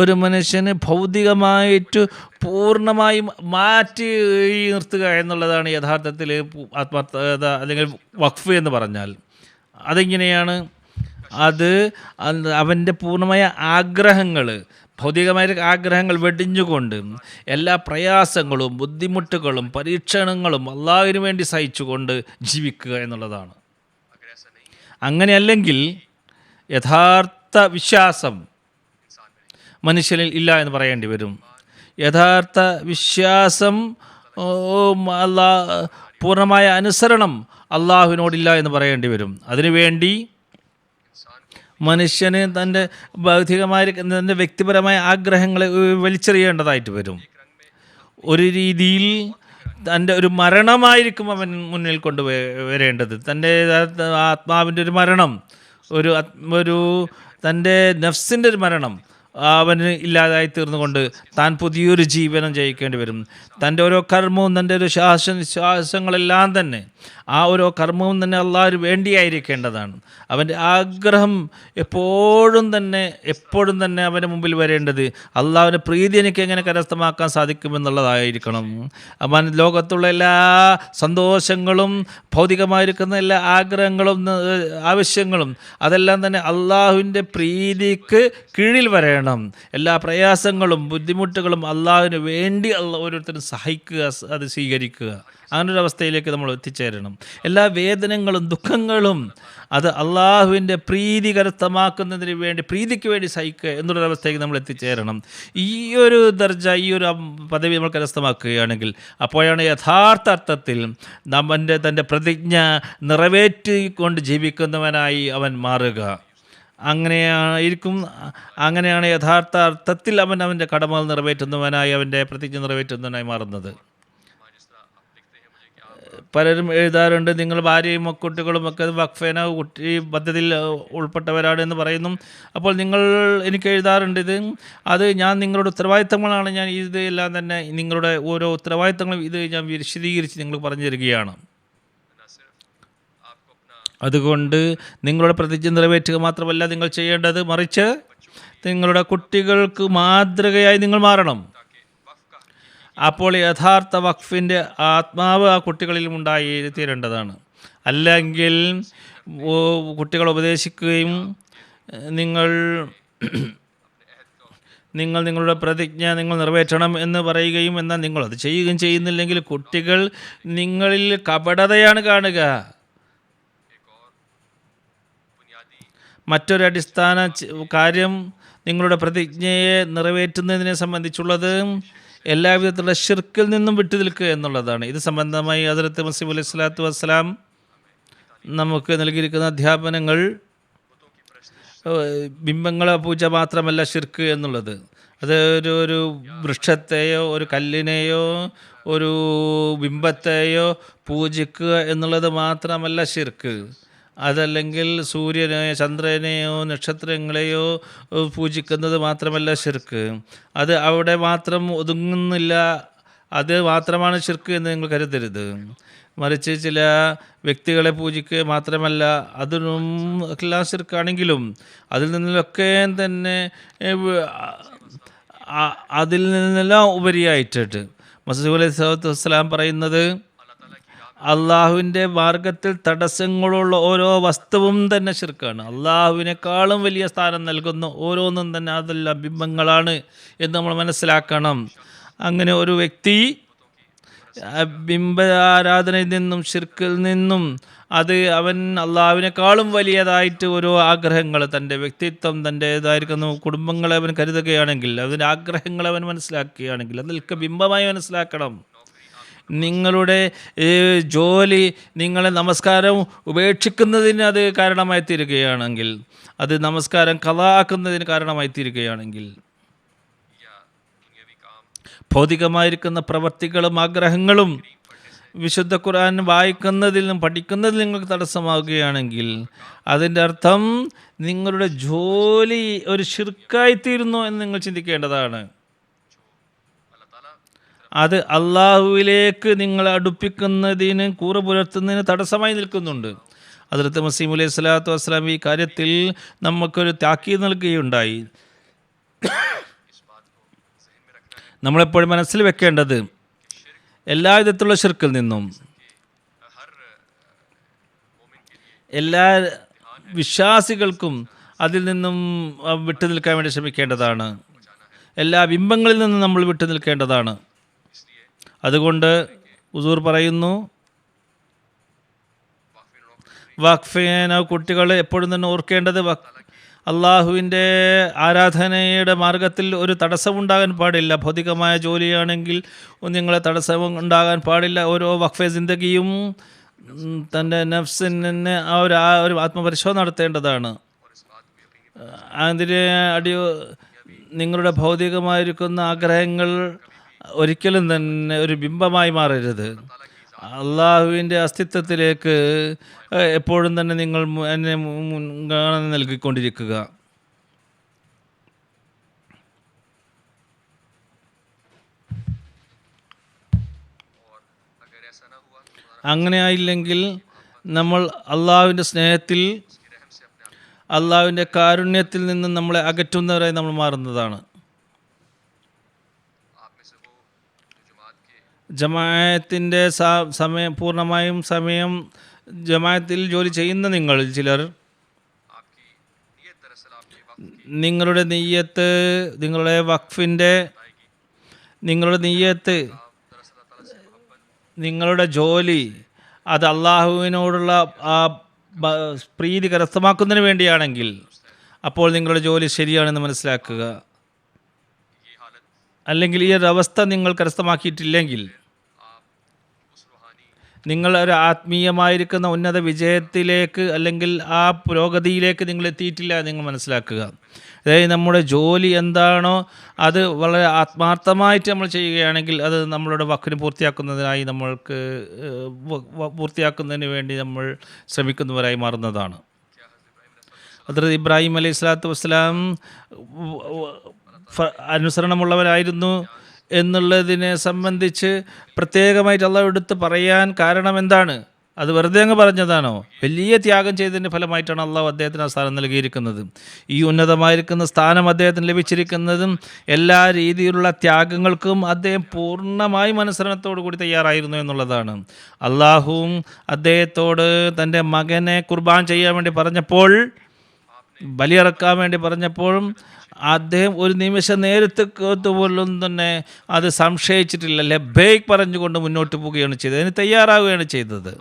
ഒരു മനുഷ്യന് ഭൗതികമായിട്ട് പൂർണ്ണമായും മാറ്റി നിർത്തുക എന്നുള്ളതാണ് യഥാർത്ഥത്തിൽ ആത്മാർത്ഥത അല്ലെങ്കിൽ വഖഫ് എന്ന് പറഞ്ഞാൽ. അതെങ്ങനെയാണ്? അത് അവൻ്റെ പൂർണ്ണമായ ആഗ്രഹങ്ങൾ, ഭൗതികമായ ആഗ്രഹങ്ങൾ വെടിഞ്ഞുകൊണ്ട് എല്ലാ പ്രയാസങ്ങളും ബുദ്ധിമുട്ടുകളും പരീക്ഷണങ്ങളും അള്ളാഹുവിന് വേണ്ടി സഹിച്ചുകൊണ്ട് ജീവിക്കുക എന്നുള്ളതാണ്. അങ്ങനെയല്ലെങ്കിൽ യഥാർത്ഥ വിശ്വാസം മനുഷ്യനിൽ ഇല്ല എന്ന് പറയേണ്ടി വരും. യഥാർത്ഥ വിശ്വാസം, പൂർണ്ണമായ അനുസരണം അള്ളാഹുവിനോടില്ല എന്ന് പറയേണ്ടി വരും. അതിനുവേണ്ടി മനുഷ്യന് തൻ്റെ ഭൗതികമായ തൻ്റെ വ്യക്തിപരമായ ആഗ്രഹങ്ങളെ വലിച്ചെറിയേണ്ടതായിട്ട് വരും. ഒരു രീതിയിൽ തൻ്റെ ഒരു മരണമായിരിക്കും അവൻ മുന്നിൽ കൊണ്ടുവരേണ്ടത്. തൻ്റെ ആത്മാവിൻ്റെ ഒരു മരണം, ഒരു തൻ്റെ നഫ്സിൻ്റെ ഒരു മരണം അവന് ഇല്ലാതായി തീർന്നുകൊണ്ട് താൻ പുതിയൊരു ജീവനം ജയിക്കേണ്ടി വരും. തൻ്റെ ഓരോ കർമ്മവും തൻ്റെ ഒരു ശ്വാസങ്ങളെല്ലാം തന്നെ ആ ഓരോ കർമ്മവും തന്നെ അള്ളാഹുവിന് വേണ്ടിയായിരിക്കേണ്ടതാണ്. അവൻ്റെ ആഗ്രഹം എപ്പോഴും തന്നെ അവൻ്റെ മുമ്പിൽ വരേണ്ടത് അള്ളാഹുവിൻ്റെ പ്രീതി എനിക്ക് എങ്ങനെ കരസ്ഥമാക്കാൻ സാധിക്കുമെന്നുള്ളതായിരിക്കണം. അവൻ ലോകത്തുള്ള എല്ലാ സന്തോഷങ്ങളും ഭൗതികമായിരിക്കുന്ന എല്ലാ ആഗ്രഹങ്ങളും ആവശ്യങ്ങളും അതെല്ലാം തന്നെ അള്ളാഹുവിൻ്റെ പ്രീതിക്ക് കീഴിൽ വരണം. എല്ലാ പ്രയാസങ്ങളും ബുദ്ധിമുട്ടുകളും അള്ളാഹുവിന് വേണ്ടി ഓരോരുത്തരും സഹിക്കുക, അത് സ്വീകരിക്കുക. അങ്ങനൊരു അവസ്ഥയിലേക്ക് നമ്മൾ എത്തിച്ചേരണം. എല്ലാ വേദനകളും ദുഃഖങ്ങളും അത് അള്ളാഹുവിൻ്റെ പ്രീതി കരസ്ഥമാക്കുന്നതിന് വേണ്ടി, പ്രീതിക്ക് വേണ്ടി സഹിക്കുക എന്നുള്ളൊരവസ്ഥയ്ക്ക് നമ്മൾ എത്തിച്ചേരണം. ഈ ഒരു ദർജ, ഈ ഒരു പദവി നമ്മൾ കരസ്ഥമാക്കുകയാണെങ്കിൽ അപ്പോഴാണ് യഥാർത്ഥ അർത്ഥത്തിൽ തൻ്റെ പ്രതിജ്ഞ നിറവേറ്റിക്കൊണ്ട് ജീവിക്കുന്നവനായി അവൻ മാറുക. അങ്ങനെയാണ് യഥാർത്ഥ അർത്ഥത്തിൽ അവൻ്റെ കടമകൾ നിറവേറ്റുന്നവനായി, അവൻ്റെ പ്രതിജ്ഞ നിറവേറ്റുന്നവനായി മാറുന്നത്. പലരും എഴുതാറുണ്ട്, നിങ്ങൾ ഭാര്യയും കുട്ടികളും ഒക്കെ വഖഫേന കുട്ടി പദ്ധതിയിൽ ഉൾപ്പെട്ടവരാണ് എന്ന് പറയുന്നു. അപ്പോൾ എനിക്ക് എഴുതാറുണ്ട്, അത് ഞാൻ നിങ്ങളുടെ ഉത്തരവാദിത്തങ്ങളാണ്, ഞാൻ ഇത് എല്ലാം തന്നെ നിങ്ങളുടെ ഓരോ ഉത്തരവാദിത്തങ്ങളും ഇത് ഞാൻ വിശദീകരിച്ച് നിങ്ങൾ പറഞ്ഞു തരികയാണ്. അതുകൊണ്ട് നിങ്ങളുടെ പ്രതിജ്ഞ നിറവേറ്റുക മാത്രമല്ല നിങ്ങൾ ചെയ്യേണ്ടത്, മറിച്ച് നിങ്ങളുടെ കുട്ടികൾക്ക് മാതൃകയായി നിങ്ങൾ മാറണം. അപ്പോൾ യഥാർത്ഥ വഖഫിൻ്റെ ആത്മാവ് ആ കുട്ടികളിലും ഉണ്ടായി തീരേണ്ടതാണ്. അല്ലെങ്കിൽ കുട്ടികളെ ഉപദേശിക്കുകയും നിങ്ങളുടെ പ്രതിജ്ഞ നിങ്ങൾ നിറവേറ്റണം എന്ന് പറയുകയും എന്നാൽ നിങ്ങളത് ചെയ്യുകയും ചെയ്യുന്നില്ലെങ്കിൽ കുട്ടികൾ നിങ്ങളിൽ കപടതയാണ് കാണുക. മറ്റൊരു അടിസ്ഥാന കാര്യം നിങ്ങളുടെ പ്രതിജ്ഞയെ നിറവേറ്റുന്നതിനെ സംബന്ധിച്ചുള്ളത് എല്ലാവിധത്തിലുള്ള ഷിർക്കിൽ നിന്നും വിട്ടു നിൽക്കുക എന്നുള്ളതാണ്. ഇത് സംബന്ധമായി ഹദ്റത്ത് മസീഹ് അലൈഹി സ്വലാത്തു വസ്സലാം നമുക്ക് നൽകിയിരിക്കുന്ന അധ്യാപനങ്ങൾ, ബിംബങ്ങളെ പൂജ മാത്രമല്ല ഷിർക്ക് എന്നുള്ളത്. അത് ഒരു വൃക്ഷത്തെയോ ഒരു കല്ലിനെയോ ഒരു ബിംബത്തെയോ പൂജിക്കുക എന്നുള്ളത് മാത്രമല്ല ഷിർക്ക്. അതല്ലെങ്കിൽ സൂര്യനെയോ ചന്ദ്രനെയോ നക്ഷത്രങ്ങളെയോ പൂജിക്കുന്നത് മാത്രമല്ല ഷിർക്ക്. അത് അവിടെ മാത്രം ഒതുങ്ങുന്നില്ല, അത് മാത്രമാണ് ഷിർക്ക് എന്ന് നിങ്ങൾ കരുതരുത്. മറിച്ച് ചില വ്യക്തികളെ പൂജിക്കുക മാത്രമല്ല, അതിനും എല്ലാം ഷിർക്കാണെങ്കിലും അതിൽ നിന്നൊക്കെ തന്നെ അതിൽ നിന്നെല്ലാം ഉപരിയായിട്ടിട്ട് മസീഹ് അലൈഹി സ്വലാത്തു വസ്സലാം പറയുന്നത്, അള്ളാഹുവിൻ്റെ മാർഗത്തിൽ തടസ്സങ്ങളുള്ള ഓരോ വസ്തുവും തന്നെ ശിർക്കാണ്. അള്ളാഹുവിനേക്കാളും വലിയ സ്ഥാനം നൽകുന്ന ഓരോന്നും തന്നെ അതെല്ലാം ബിംബങ്ങളാണ് എന്ന് നമ്മൾ മനസ്സിലാക്കണം. അങ്ങനെ ഒരു വ്യക്തി ബിംബ ആരാധനയിൽ നിന്നും ഷിർക്കിൽ നിന്നും അവൻ അള്ളാഹുവിനേക്കാളും വലിയതായിട്ട് ഓരോ ആഗ്രഹങ്ങൾ, തൻ്റെ വ്യക്തിത്വം, തൻ്റേതായിരിക്കുന്ന കുടുംബങ്ങളെ അവൻ കരുതുകയാണെങ്കിൽ, അതിൻ്റെ ആഗ്രഹങ്ങളെ അവൻ മനസ്സിലാക്കുകയാണെങ്കിൽ അതിൽക്ക് ബിംബമായി മനസ്സിലാക്കണം. നിങ്ങളുടെ ജോലി നിങ്ങളെ നമസ്കാരം ഉപേക്ഷിക്കുന്നതിന് അത് കാരണമായി തീരുകയാണെങ്കിൽ, അത് നമസ്കാരം ഖളാക്കുന്നതിന് കാരണമായി തീരുകയാണെങ്കിൽ, ഭൗതികമായിരിക്കുന്ന പ്രവർത്തികളും ആഗ്രഹങ്ങളും വിശുദ്ധ ഖുർആൻ വായിക്കുന്നതിലും പഠിക്കുന്നതിൽ നിങ്ങൾക്ക് തടസ്സമാവുകയാണെങ്കിൽ അതിൻ്റെ അർത്ഥം നിങ്ങളുടെ ജോലി ഒരു ശിർക്കായിത്തീരുന്നു എന്ന് നിങ്ങൾ ചിന്തിക്കേണ്ടതാണ്. അത് അള്ളാഹുവിലേക്ക് നിങ്ങളെ അടുപ്പിക്കുന്നതിന് കൂറ പുലർത്തുന്നതിന് തടസ്സമായി നിൽക്കുന്നുണ്ട്. ഹദ്റത്ത് മസീഹ് അലൈഹി സ്വലാത്തു വസ്സലാം ഈ കാര്യത്തിൽ നമുക്കൊരു താക്കീത് നൽകുകയുണ്ടായി. നമ്മളെപ്പോഴും മനസ്സിൽ വെക്കേണ്ടത്, എല്ലാ വിധത്തിലുള്ള ശിർക്കിൽ നിന്നും എല്ലാ വിശ്വാസികൾക്കും അതിൽ നിന്നും വിട്ടു നിൽക്കാൻ വേണ്ടി ശ്രമിക്കേണ്ടതാണ്. എല്ലാ ബിംബങ്ങളിൽ നിന്നും നമ്മൾ വിട്ടു നിൽക്കേണ്ടതാണ്. അതുകൊണ്ട് ഹുസൂർ പറയുന്നു, വഖഫിന കുട്ടികളെ എപ്പോഴും തന്നെ ഓർക്കേണ്ടത്, അള്ളാഹുവിൻ്റെ ആരാധനയുടെ മാർഗത്തിൽ ഒരു തടസ്സമുണ്ടാകാൻ പാടില്ല. ഭൗതികമായ ജോലിയാണെങ്കിൽ നിങ്ങളെ തടസ്സം ഉണ്ടാകാൻ പാടില്ല. ഓരോ വഖഫെ സിന്ദഗിയും തൻ്റെ നഫ്സിനെ ആ ഒരു ആത്മപരിശോധന നടത്തേണ്ടതാണ്. അതിന് നിങ്ങളുടെ ഭൗതികമായിരിക്കുന്ന ആഗ്രഹങ്ങൾ ഒരിക്കലും തന്നെ ഒരു ബിംബമായി മാറരുത്. അള്ളാഹുവിൻ്റെ അസ്തിത്വത്തിലേക്ക് എപ്പോഴും തന്നെ നിങ്ങൾ എന്നെ മുൻഗണന നൽകിക്കൊണ്ടിരിക്കുക. അങ്ങനെ ആയില്ലെങ്കിൽ നമ്മൾ അള്ളാഹുവിൻ്റെ സ്നേഹത്തിൽ, അള്ളാഹുവിൻ്റെ കാരുണ്യത്തിൽ നിന്ന് നമ്മളെ അകറ്റുന്നവരായി നമ്മൾ മാറുന്നതാണ്. ജമാഅത്തിൻ്റെ സമയം പൂർണ്ണമായും സമയം ജമാഅത്തിൽ ജോലി ചെയ്യുന്ന നിങ്ങൾ ചിലർ, നിങ്ങളുടെ നിയ്യത്ത്, നിങ്ങളുടെ വഖഫിൻ്റെ, നിങ്ങളുടെ നിയ്യത്ത്, നിങ്ങളുടെ ജോലി അത് അള്ളാഹുവിനോടുള്ള ആ പ്രീതി കരസ്ഥമാക്കുന്നതിന് വേണ്ടിയാണെങ്കിൽ അപ്പോൾ നിങ്ങളുടെ ജോലി ശരിയാണെന്ന് മനസ്സിലാക്കുക. അല്ലെങ്കിൽ ഈ ഒരു അവസ്ഥ നിങ്ങൾ കരസ്ഥമാക്കിയിട്ടില്ലെങ്കിൽ, നിങ്ങൾ ഒരു ആത്മീയമായിരിക്കുന്ന ഉന്നത വിജയത്തിലേക്ക് അല്ലെങ്കിൽ ആ പുരോഗതിയിലേക്ക് നിങ്ങൾ എത്തിയിട്ടില്ല നിങ്ങൾ മനസ്സിലാക്കുക. അതായത് നമ്മുടെ ജോലി എന്താണോ അത് വളരെ ആത്മാർത്ഥമായിട്ട് നമ്മൾ ചെയ്യുകയാണെങ്കിൽ അത് നമ്മളുടെ വഖഫിന് പൂർത്തിയാക്കുന്നതിനായി നമ്മൾക്ക് പൂർത്തിയാക്കുന്നതിന് വേണ്ടി നമ്മൾ ശ്രമിക്കുന്നവരായി മാറുന്നതാണ്. ഹദ്റത്ത് ഇബ്രാഹിം അലൈഹി സ്വലാത്തു വസ്സലാം അനുസരണമുള്ളവരായിരുന്നു എന്നുള്ളതിനെ സംബന്ധിച്ച് പ്രത്യേകമായിട്ട് അള്ളാഹു എടുത്ത് പറയാൻ കാരണം എന്താണ്? അത് വെറുതെ അങ്ങ് പറഞ്ഞതാണോ? വലിയ ത്യാഗം ചെയ്തതിൻ്റെ ഫലമായിട്ടാണ് അള്ളാഹു അദ്ദേഹത്തിന് ആ സ്ഥാനം നൽകിയിരിക്കുന്നത്. ഈ ഉന്നതമായിരിക്കുന്ന സ്ഥാനം അദ്ദേഹത്തിന് ലഭിച്ചിരിക്കുന്നതും എല്ലാ രീതിയിലുള്ള ത്യാഗങ്ങൾക്കും അദ്ദേഹം പൂർണ്ണമായും അനുസരണത്തോടു കൂടി തയ്യാറായിരുന്നു എന്നുള്ളതാണ്. അള്ളാഹുവും അദ്ദേഹത്തോട് തൻ്റെ മകനെ കുർബാൻ ചെയ്യാൻ വേണ്ടി പറഞ്ഞപ്പോൾ, ബലിയിറക്കാൻ വേണ്ടി പറഞ്ഞപ്പോഴും അദ്ദേഹം ഒരു നിമിഷം നേരത്തെ പോലും തന്നെ അത് സംശയിച്ചിട്ടില്ല. ലബ്ബൈക് പറഞ്ഞുകൊണ്ട് മുന്നോട്ട് പോവുകയാണ് ചെയ്തത്, അതിന് തയ്യാറാവുകയാണ് ചെയ്തത്.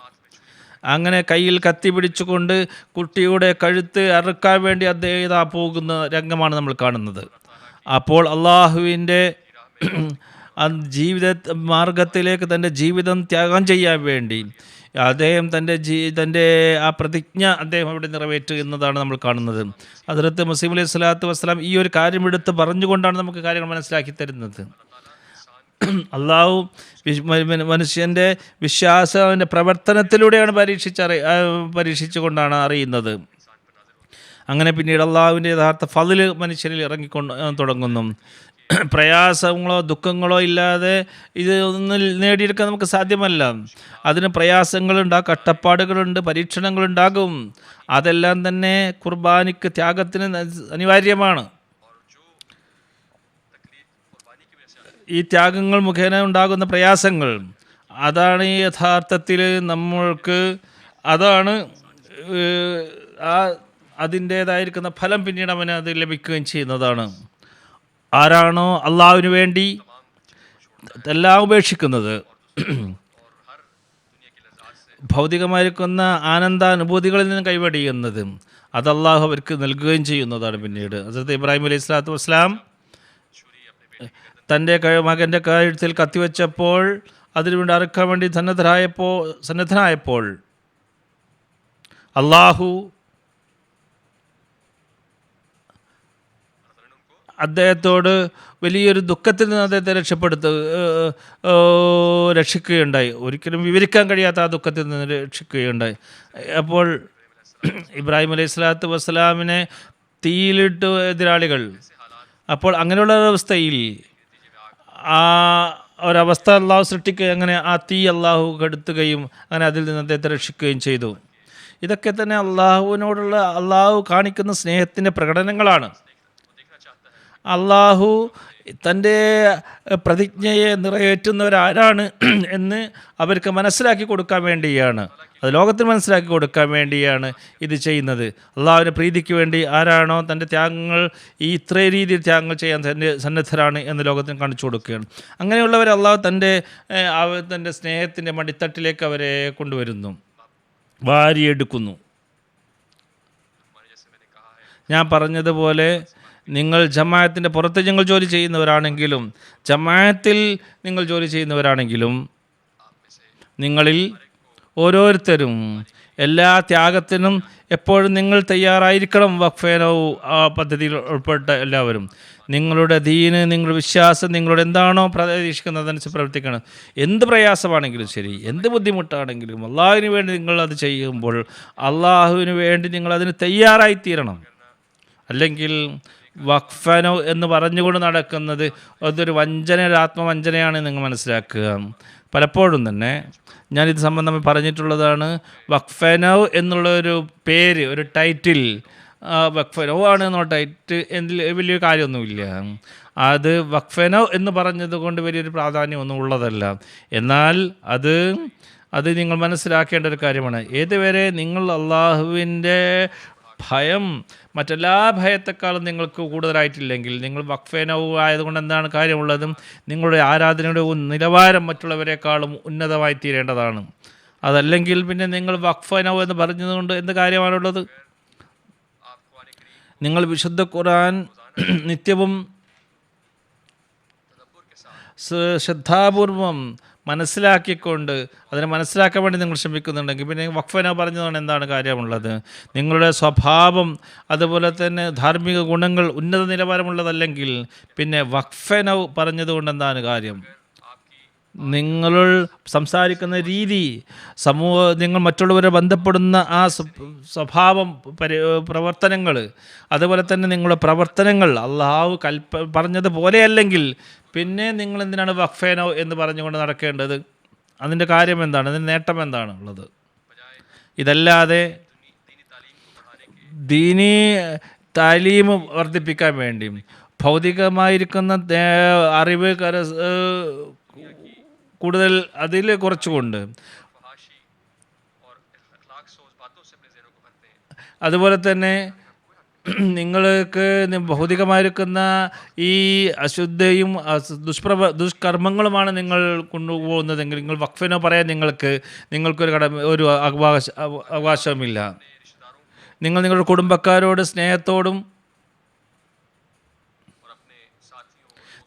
അങ്ങനെ കയ്യിൽ കത്തി പിടിച്ചുകൊണ്ട് കുട്ടിയുടെ കഴുത്ത് അറുക്കാൻ വേണ്ടി അദ്ദേഹം ഇതാ പോകുന്ന രംഗമാണ് നമ്മൾ കാണുന്നത്. അപ്പോൾ അള്ളാഹുവിൻ്റെ ജീവിത മാർഗത്തിലേക്ക് തൻ്റെ ജീവിതം ത്യാഗം ചെയ്യാൻ വേണ്ടി അദ്ദേഹം തൻ്റെ ആ പ്രതിജ്ഞ അദ്ദേഹം അവിടെ നിറവേറ്റുക എന്നതാണ് നമ്മൾ കാണുന്നത്. ഹദ്റത്ത് മസീഹ് അലൈഹി സ്വലാത്തു വസ്സലാം ഈ ഒരു കാര്യം എടുത്ത് പറഞ്ഞുകൊണ്ടാണ് നമുക്ക് കാര്യങ്ങൾ മനസ്സിലാക്കി തരുന്നത്. അള്ളാഹു മനുഷ്യൻ്റെ വിശ്വാസത്തിൻ്റെ പ്രവർത്തനത്തിലൂടെയാണ് പരീക്ഷിച്ചുകൊണ്ടാണ് അറിയുന്നത്. അങ്ങനെ പിന്നീട് അള്ളാഹുവിൻ്റെ യഥാർത്ഥ ഫളിൽ മനുഷ്യരിൽ ഇറങ്ങിക്കൊണ്ട് തുടങ്ങുന്നു. പ്രയാസങ്ങളോ ദുഃഖങ്ങളോ ഇല്ലാതെ ഇത് ഒന്നും നേടിയെടുക്കാൻ നമുക്ക് സാധ്യമല്ല. അതിന് പ്രയാസങ്ങളുണ്ട്, കഷ്ടപ്പാടുകളുണ്ട്, പരീക്ഷണങ്ങളുണ്ടാകും. അതെല്ലാം തന്നെ കുർബാനിക്ക്, ത്യാഗത്തിന് അനിവാര്യമാണ്. ഈ ത്യാഗങ്ങൾ മുഖേന ഉണ്ടാകുന്ന പ്രയാസങ്ങൾ, അതാണ് ഈ യഥാർത്ഥത്തിൽ നമ്മൾക്ക് അതിൻ്റേതായിരിക്കുന്ന ഫലം പിന്നീട് അവന് അത് ലഭിക്കുകയും ചെയ്യുന്നതാണ്. ആരാണോ അള്ളാഹുവിന് വേണ്ടി എല്ലാം ഉപേക്ഷിക്കുന്നത്, ഭൗതികമായിരിക്കുന്ന ആനന്ദാനുഭൂതികളിൽ നിന്ന് കൈവടിയുന്നത്, അത് അള്ളാഹു അവർക്ക് നൽകുകയും ചെയ്യുന്നതാണ്. പിന്നീട് ഹദ്റത്ത് ഇബ്രാഹിം അലൈഹി സ്വലാത്തു വസ്സലാം തൻ്റെ മകൻ്റെ കഴുത്തിൽ കത്തിവെച്ചപ്പോൾ, അതിനുവേണ്ടി അറുക്കാൻ വേണ്ടി സന്നദ്ധനായപ്പോൾ അള്ളാഹു അദ്ദേഹത്തോട് വലിയൊരു ദുഃഖത്തിൽ നിന്ന് അദ്ദേഹത്തെ രക്ഷിക്കുകയുണ്ടായി. ഒരിക്കലും വിവരിക്കാൻ കഴിയാത്ത ആ ദുഃഖത്തിൽ നിന്ന് രക്ഷിക്കുകയുണ്ടായി. അപ്പോൾ ഇബ്രാഹിം അലൈഹി സ്വലാത്തു വസ്സലാമിനെ തീയിലിട്ട് എതിരാളികൾ, അപ്പോൾ അങ്ങനെയുള്ള ഒരവസ്ഥയിൽ ആ ഒരവസ്ഥ അള്ളാഹു സൃഷ്ടിക്കുകയും അങ്ങനെ ആ തീ അള്ളാഹു കെടുത്തുകയും അങ്ങനെ അതിൽ നിന്ന് അദ്ദേഹത്തെ രക്ഷിക്കുകയും ചെയ്തു. ഇതൊക്കെ തന്നെ അള്ളാഹു കാണിക്കുന്ന സ്നേഹത്തിൻ്റെ പ്രകടനങ്ങളാണ്. അള്ളാഹു തൻ്റെ പ്രതിജ്ഞയെ നിറവേറ്റുന്നവരാരാണ് എന്ന് അവർക്ക് മനസ്സിലാക്കി കൊടുക്കാൻ വേണ്ടിയാണ്, അത് ലോകത്തിന് മനസ്സിലാക്കി കൊടുക്കാൻ വേണ്ടിയാണ് ഇത് ചെയ്യുന്നത്. അള്ളാഹുവിൻ്റെ പ്രീതിക്ക് വേണ്ടി ആരാണോ തൻ്റെ ത്യാഗങ്ങൾ ഇത്രയും രീതിയിൽ ത്യാഗങ്ങൾ ചെയ്യാൻ സന്നദ്ധരാണ് എന്ന് ലോകത്തിന് കാണിച്ചു കൊടുക്കുകയാണ്. അങ്ങനെയുള്ളവരെ അള്ളാഹു തൻ്റെ സ്നേഹത്തിൻ്റെ മടിത്തട്ടിലേക്ക് അവരെ കൊണ്ടുവരുന്നു, വാരിയെടുക്കുന്നു. ഞാൻ പറഞ്ഞതുപോലെ നിങ്ങൾ ജമാഅത്തിൻ്റെ പുറത്ത് നിങ്ങൾ ജോലി ചെയ്യുന്നവരാണെങ്കിലും ജമാഅത്തിൽ നിങ്ങൾ ജോലി ചെയ്യുന്നവരാണെങ്കിലും നിങ്ങളിൽ ഓരോരുത്തരും എല്ലാ ത്യാഗത്തിനും എപ്പോഴും നിങ്ങൾ തയ്യാറായിരിക്കണം. വഖഫേനോ ആ പദ്ധതിയിൽ ഉൾപ്പെട്ട എല്ലാവരും നിങ്ങളുടെ ദീന്, നിങ്ങളുടെ വിശ്വാസം, നിങ്ങളോട് എന്താണോ പ്രതീക്ഷിക്കുന്നത് അതനുസരിച്ച് പ്രവർത്തിക്കണം. എന്ത് പ്രയാസമാണെങ്കിലും ശരി, എന്ത് ബുദ്ധിമുട്ടാണെങ്കിലും അള്ളാഹുവിന് വേണ്ടി നിങ്ങളത് ചെയ്യുമ്പോൾ അള്ളാഹുവിന് വേണ്ടി നിങ്ങളതിന് തയ്യാറായിത്തീരണം. അല്ലെങ്കിൽ വഖഫനോ എന്ന് പറഞ്ഞുകൊണ്ട് നടക്കുന്നത് അതൊരു വഞ്ചന, ഒരു ആത്മവഞ്ചനയാണ് നിങ്ങൾ മനസ്സിലാക്കുക. പലപ്പോഴും തന്നെ ഞാനിത് സംബന്ധമായി പറഞ്ഞിട്ടുള്ളതാണ്. വഖഫനോ എന്നുള്ളൊരു പേര്, ഒരു ടൈറ്റിൽ, വഖഫനോ ആണ് എന്നുള്ള ടൈറ്റിൽ എന്തിൽ വലിയ കാര്യമൊന്നുമില്ല. അത് വഖഫനോ എന്ന് പറഞ്ഞത് കൊണ്ട് വലിയൊരു പ്രാധാന്യമൊന്നും ഉള്ളതല്ല. എന്നാൽ അത് നിങ്ങൾ മനസ്സിലാക്കേണ്ട ഒരു കാര്യമാണ്. ഏതുവരെ നിങ്ങൾ അള്ളാഹുവിൻ്റെ ഭയം മറ്റെല്ലാ ഭയത്തെക്കാളും നിങ്ങൾക്ക് കൂടുതലായിട്ടില്ലെങ്കിൽ, നിങ്ങൾ വഖഫേനോ ആയതുകൊണ്ട് എന്താണ് കാര്യമുള്ളത്? നിങ്ങളുടെ ആരാധനയുടെ നിലവാരം മറ്റുള്ളവരെക്കാളും ഉന്നതമായി തീരേണ്ടതാണ്. അതല്ലെങ്കിൽ പിന്നെ നിങ്ങൾ വഖഫേനോ എന്ന് പറഞ്ഞതുകൊണ്ട് എന്ത് കാര്യമാണുള്ളത്? നിങ്ങൾ വിശുദ്ധ ഖുർആൻ നിത്യവും ശ്രദ്ധാപൂർവം മനസ്സിലാക്കിക്കൊണ്ട് അതിനെ മനസ്സിലാക്കാൻ വേണ്ടി നിങ്ങൾ ശ്രമിക്കുന്നുണ്ടെങ്കിൽ പിന്നെ വഖഫന പറഞ്ഞതുകൊണ്ട് എന്താണ് കാര്യമുള്ളത്? നിങ്ങളുടെ സ്വഭാവം അതുപോലെ തന്നെ ധാർമ്മിക ഗുണങ്ങൾ ഉന്നത നിലവാരമുള്ളതല്ലെങ്കിൽ പിന്നെ വഖഫന പറഞ്ഞതുകൊണ്ട് എന്താണ് കാര്യം? നിങ്ങൾ സംസാരിക്കുന്ന രീതി, നിങ്ങൾ മറ്റുള്ളവരെ ബന്ധപ്പെടുന്ന ആ സ്വഭാവം, പ്രവർത്തനങ്ങൾ, അതുപോലെ തന്നെ നിങ്ങളുടെ പ്രവർത്തനങ്ങൾ അള്ളാഹു പറഞ്ഞതുപോലെ അല്ലെങ്കിൽ പിന്നെ നിങ്ങൾ എന്തിനാണ് വഖഫേനോ എന്ന് പറഞ്ഞുകൊണ്ട് നടക്കേണ്ടത്? അതിൻ്റെ കാര്യം എന്താണ്? അതിൻ്റെ നേട്ടം എന്താണ് ഉള്ളത്? ഇതല്ലാതെ ദീനി താലീം വർദ്ധിപ്പിക്കാൻ വേണ്ടി ഭൗതികമായിരിക്കുന്ന അറിവ് കൂടുതൽ അതിൽ കുറച്ചുകൊണ്ട്, അതുപോലെ തന്നെ നിങ്ങൾക്ക് ഭൗതികമായിരിക്കുന്ന ഈ അശുദ്ധയും ദുഷ്കർമ്മങ്ങളുമാണ് നിങ്ങൾ കൊണ്ടുപോകുന്നതെങ്കിൽ നിങ്ങൾ വഖഫിനോ പറയാൻ നിങ്ങൾക്കൊരു അവകാശവുമില്ല. നിങ്ങൾ നിങ്ങളുടെ കുടുംബക്കാരോട് സ്നേഹത്തോടും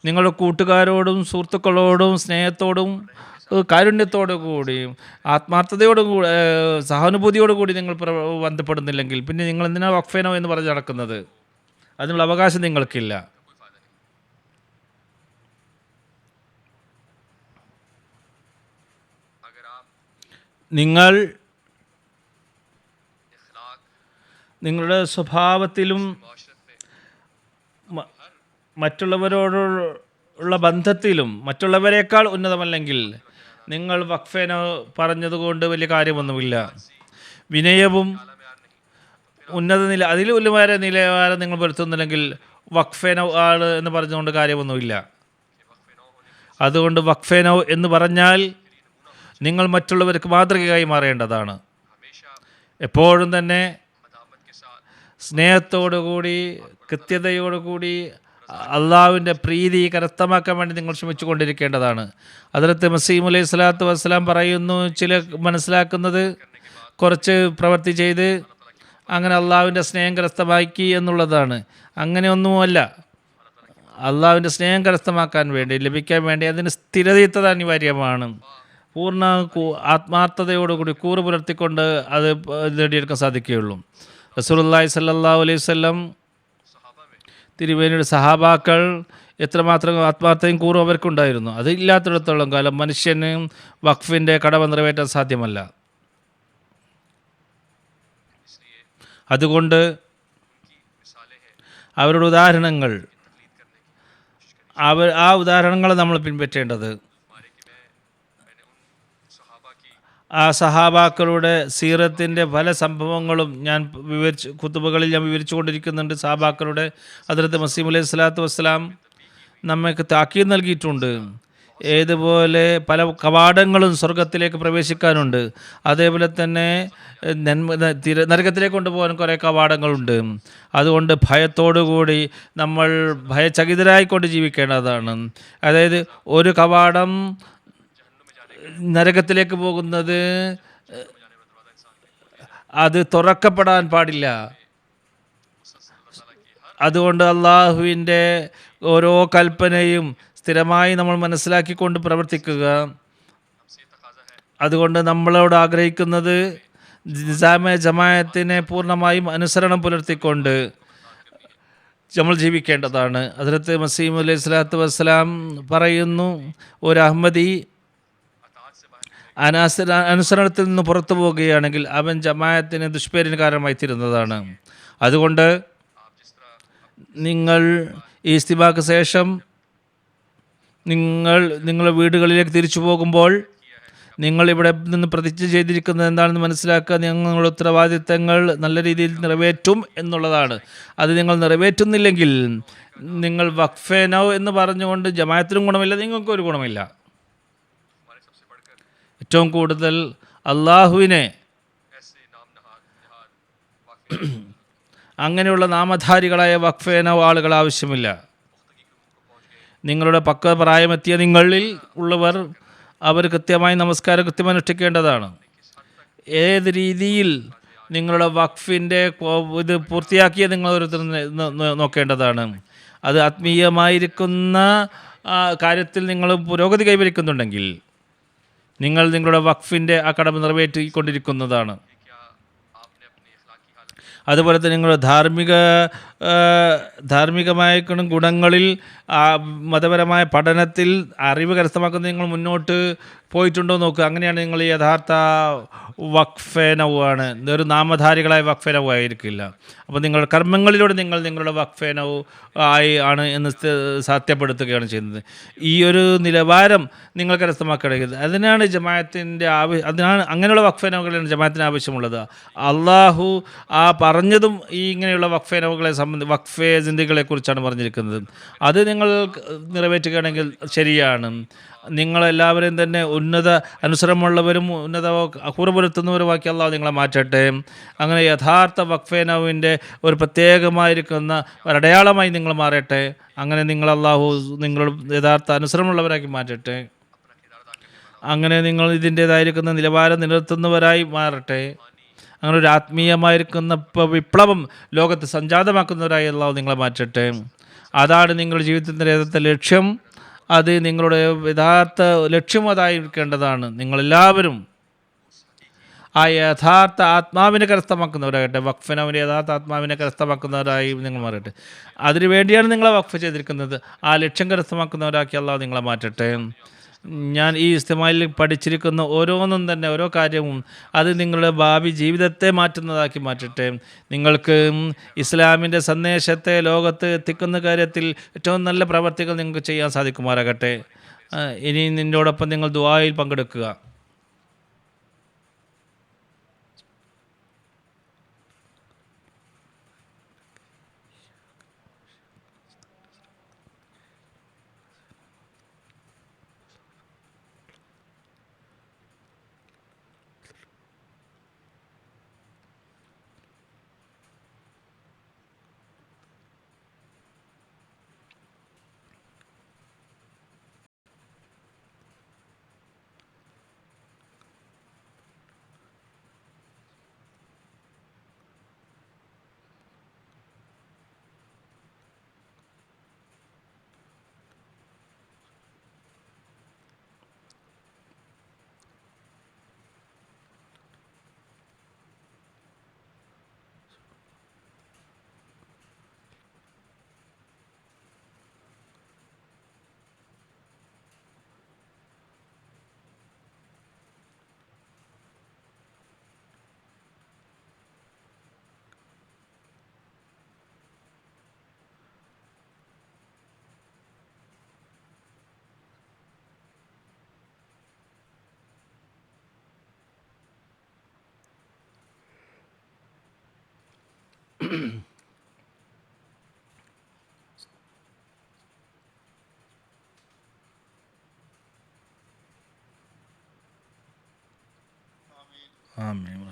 നിങ്ങളുടെ കൂട്ടുകാരോടും സുഹൃത്തുക്കളോടും സ്നേഹത്തോടും കാരുണ്യത്തോടു കൂടിയും ആത്മാർത്ഥതയോടും കൂടി സഹാനുഭൂതിയോടു കൂടി നിങ്ങൾ ബന്ധപ്പെടുന്നില്ലെങ്കിൽ പിന്നെ നിങ്ങൾ എന്തിനാണ് വഖഫേനോ എന്ന് പറഞ്ഞ് നടക്കുന്നത്? അതിനുള്ള അവകാശം നിങ്ങൾക്കില്ല. നിങ്ങൾ നിങ്ങളുടെ സ്വഭാവത്തിലും മറ്റുള്ളവരോടുള്ള ബന്ധത്തിലും മറ്റുള്ളവരെക്കാൾ ഉന്നതമല്ലെങ്കിൽ നിങ്ങൾ വഖഫേനോ പറഞ്ഞതുകൊണ്ട് വലിയ കാര്യമൊന്നുമില്ല. വിനയവും അതിൽ ഉന്നത നിലവാരം നിങ്ങൾ വരുത്തുന്നില്ലെങ്കിൽ വഖഫേനോ ആണ് എന്ന് പറഞ്ഞുകൊണ്ട് കാര്യമൊന്നുമില്ല. അതുകൊണ്ട് വഖഫേനോ എന്ന് പറഞ്ഞാൽ നിങ്ങൾ മറ്റുള്ളവർക്ക് മാതൃകയായി മാറേണ്ടതാണ്. എപ്പോഴും തന്നെ സ്നേഹത്തോടുകൂടി കൃത്യതയോടുകൂടി അള്ളാഹുവിൻ്റെ പ്രീതി കരസ്ഥമാക്കാൻ വേണ്ടി നിങ്ങൾ ശ്രമിച്ചു കൊണ്ടിരിക്കേണ്ടതാണ്. ഹദ്റത്ത് മസീഹ് അലൈഹി സ്വലാത്തു വസ്സലാം പറയുന്നു, ചില മനസ്സിലാക്കുന്നത് കുറച്ച് പ്രവൃത്തി ചെയ്ത് അങ്ങനെ അള്ളാഹുവിൻ്റെ സ്നേഹം കരസ്ഥമാക്കി എന്നുള്ളതാണ്. അങ്ങനെയൊന്നുമല്ല. അള്ളാഹുവിൻ്റെ സ്നേഹം കരസ്ഥമാക്കാൻ വേണ്ടി, ലഭിക്കാൻ വേണ്ടി അതിന് സ്ഥിരതയുള്ളത് അനിവാര്യമാണ്. പൂർണ്ണ ആത്മാർത്ഥതയോടുകൂടി കൂറ് പുലർത്തിക്കൊണ്ട് അത് നേടിയെടുക്കാൻ സാധിക്കുകയുള്ളൂ. റസൂലുള്ളാഹി സ്വല്ലല്ലാഹു അലൈഹി വസല്ലം തിരുമേനിയുടെ സഹാബാക്കൾ എത്രമാത്രം ആത്മാർത്ഥയും കൂറും അവർക്കുണ്ടായിരുന്നു. അതില്ലാത്തിടത്തോളം കാലം മനുഷ്യന് വഖഫിൻ്റെ കടമ നിറവേറ്റാൻ സാധ്യമല്ല. അതുകൊണ്ട് അവരുടെ ഉദാഹരണങ്ങൾ, ആ ഉദാഹരണങ്ങൾ നമ്മൾ പിൻപറ്റേണ്ടത്. ആ സഹാബാക്കളുടെ സീറത്തിൻ്റെ പല സംഭവങ്ങളും ഞാൻ ഖുതുബകളിൽ ഞാൻ വിവരിച്ചു കൊണ്ടിരിക്കുന്നുണ്ട്. സഹാബാക്കളുടെ ഹദ്റത്ത് മസീഹ് അലൈഹി സ്വലാത്തു വസ്സലാം നമ്മൾക്ക് താക്കീത് നൽകിയിട്ടുണ്ട്. ഏതുപോലെ പല കവാടങ്ങളും സ്വർഗത്തിലേക്ക് പ്രവേശിക്കാനുണ്ട്, അതേപോലെ തന്നെ നരകത്തിലേക്ക് കൊണ്ടുപോകാൻ കുറേ കവാടങ്ങളുണ്ട്. അതുകൊണ്ട് ഭയത്തോടുകൂടി നമ്മൾ ഭയചകിതരായിക്കൊണ്ട് ജീവിക്കേണ്ടതാണ്. അതായത് ഒരു കവാടം നരകത്തിലേക്ക് പോകുന്നത് അത് തുറക്കപ്പെടാൻ പാടില്ല. അതുകൊണ്ട് അള്ളാഹുവിൻ്റെ ഓരോ കൽപ്പനയും സ്ഥിരമായി നമ്മൾ മനസ്സിലാക്കിക്കൊണ്ട് പ്രവർത്തിക്കുക. അതുകൊണ്ട് നമ്മളോട് ആഗ്രഹിക്കുന്നത് നിസാമെ ജമാഅത്തിനെ പൂർണ്ണമായും അനുസരണം പുലർത്തിക്കൊണ്ട് നമ്മൾ ജീവിക്കേണ്ടതാണ്. ഹദ്റത്ത് മസീഹ് അലൈഹി സ്വലാത്തു വസ്സലാം പറയുന്നു, ഒരു അഹമ്മദി അനുസരണത്തിൽ നിന്ന് പുറത്തു പോവുകയാണെങ്കിൽ അവൻ ജമാഅത്തിന് ദുഷ്പേരിന് കാരണമായി തീരുന്നതാണ്. അതുകൊണ്ട് നിങ്ങൾ ഈ ഇസ്തിമാക്ക് ശേഷം നിങ്ങളുടെ വീടുകളിലേക്ക് തിരിച്ചു പോകുമ്പോൾ നിങ്ങൾ ഇവിടെ നിന്ന് പ്രതിജ്ഞ ചെയ്തിരിക്കുന്നത് എന്താണെന്ന് മനസ്സിലാക്കുക. നിങ്ങളുടെ ഉത്തരവാദിത്തങ്ങൾ നല്ല രീതിയിൽ നിറവേറ്റും എന്നുള്ളതാണ്. അത് നിങ്ങൾ നിറവേറ്റുന്നില്ലെങ്കിൽ നിങ്ങൾ വഖഫെ നൗ എന്ന് പറഞ്ഞുകൊണ്ട് ജമാഅത്തിനും ഗുണമില്ല, നിങ്ങൾക്കും ഒരു ഗുണമില്ല. ഏറ്റവും കൂടുതൽ അള്ളാഹുവിനെ അങ്ങനെയുള്ള നാമധാരികളായ വഖഫെ നൗ ആളുകൾ ആവശ്യമില്ല. നിങ്ങളുടെ പക്വ പ്രായമെത്തിയ നിങ്ങളിൽ ഉള്ളവർ അവർ കൃത്യമായി നമസ്കാരം കൃത്യമായി അനുഷ്ഠിക്കേണ്ടതാണ്. ഏത് രീതിയിൽ നിങ്ങളുടെ വഖഫിൻ്റെ ഇത് പൂർത്തിയാക്കിയ നിങ്ങൾ ഓരോരുത്തർ നോക്കേണ്ടതാണ്. അത് ആത്മീയമായിരിക്കുന്ന കാര്യത്തിൽ നിങ്ങൾ പുരോഗതി കൈവരിക്കുന്നുണ്ടെങ്കിൽ നിങ്ങൾ നിങ്ങളുടെ വഖഫിൻ്റെ ആ കടമ നിറവേറ്റിക്കൊണ്ടിരിക്കുന്നതാണ്. അതുപോലെ തന്നെ നിങ്ങളുടെ ധാർമ്മികമായ ഗുണങ്ങളിൽ മതപരമായ പഠനത്തിൽ അറിവ് കരസ്ഥമാക്കുന്ന നിങ്ങൾ മുന്നോട്ട് പോയിട്ടുണ്ടോ നോക്കുക. അങ്ങനെയാണ് നിങ്ങൾ യഥാർത്ഥ വഖഫെ നൗ ആണ്. ഒരു നാമധാരികളായ വഖഫെ നൗ ആയിരിക്കില്ല. അപ്പോൾ നിങ്ങളുടെ കർമ്മങ്ങളിലൂടെ നിങ്ങളുടെ വഖഫെ നൗ ആയി ആണ് എന്ന് സത്യപ്പെടുത്തുകയാണ് ചെയ്യുന്നത്. ഈ ഒരു നിലവാരം നിങ്ങൾ കരസ്ഥമാക്കണമെങ്കിൽ അതിനാണ് ജമാഅത്തിൻ്റെ അതിനാണ് അങ്ങനെയുള്ള വഖഫെ നൗകളാണ് ജമാഅത്തിന് ആവശ്യമുള്ളത്. അള്ളാഹു പറഞ്ഞതും ഈ ഇങ്ങനെയുള്ള വഖഫെ നൗകളെ വഖഫെ സിന്ധികളെ കുറിച്ചാണ് പറഞ്ഞിരിക്കുന്നത്. അത് നിങ്ങൾ നിറവേറ്റുകയാണെങ്കിൽ ശരിയാണ്. നിങ്ങളെല്ലാവരും തന്നെ ഉന്നത അനുസരണമുള്ളവരും ഉന്നത കൂറുപുലർത്തുന്നവരുമാക്കി അള്ളാഹു നിങ്ങളെ മാറ്റട്ടെ. അങ്ങനെ യഥാർത്ഥ വഖഫെ നൗവിൻ്റെ ഒരു പ്രത്യേകമായിരിക്കുന്ന ഒരടയാളമായി നിങ്ങൾ മാറട്ടെ. അങ്ങനെ അള്ളാഹു നിങ്ങൾ യഥാർത്ഥ അനുസരണമുള്ളവരാക്കി മാറ്റട്ടെ. അങ്ങനെ നിങ്ങൾ ഇതിൻ്റേതായിരിക്കുന്ന നിലവാരം നിലനിർത്തുന്നവരായി മാറട്ടെ. അങ്ങനെ ഒരു ആത്മീയമായിരിക്കുന്ന വിപ്ലവം ലോകത്ത് സംജാതമാക്കുന്നവരായി അള്ളാഹു നിങ്ങളെ മാറ്റട്ടെ. അതാണ് നിങ്ങളുടെ ജീവിതത്തിൻ്റെ യഥാർത്ഥ ലക്ഷ്യം. അത് നിങ്ങളുടെ യഥാർത്ഥ ലക്ഷ്യം അതായിരിക്കേണ്ടതാണ്. നിങ്ങളെല്ലാവരും ആ യഥാർത്ഥ ആത്മാവിനെ കരസ്ഥമാക്കുന്നവരാകട്ടെ. വഖഫ് നൗവിൻ്റെ യഥാർത്ഥ ആത്മാവിനെ കരസ്ഥമാക്കുന്നവരായി നിങ്ങൾ മാറട്ടെ. അതിനു വേണ്ടിയാണ് നിങ്ങളെ വഖഫ് ചെയ്തിരിക്കുന്നത്. ആ ലക്ഷ്യം കരസ്ഥമാക്കുന്നവരാക്കി അള്ളാഹു നിങ്ങളെ മാറ്റട്ടെ. ഞാൻ ഈ ഇസ്തിമായിൽ പഠിച്ചിരിക്കുന്ന ഓരോന്നും തന്നെ ഓരോ കാര്യവും അത് നിങ്ങളുടെ ഭാവി ജീവിതത്തെ മാറ്റുന്നതാക്കി മാറ്റട്ടെ. നിങ്ങൾക്ക് ഇസ്ലാമിൻ്റെ സന്ദേശത്തെ ലോകത്ത് എത്തിക്കുന്ന കാര്യത്തിൽ ഏറ്റവും നല്ല പ്രവർത്തികൾ നിങ്ങൾക്ക് ചെയ്യാൻ സാധിക്കുമാറാകട്ടെ. ഇനി നിന്നോടൊപ്പം നിങ്ങൾ ദുആയിൽ പങ്കെടുക്കുക. ആമീൻ.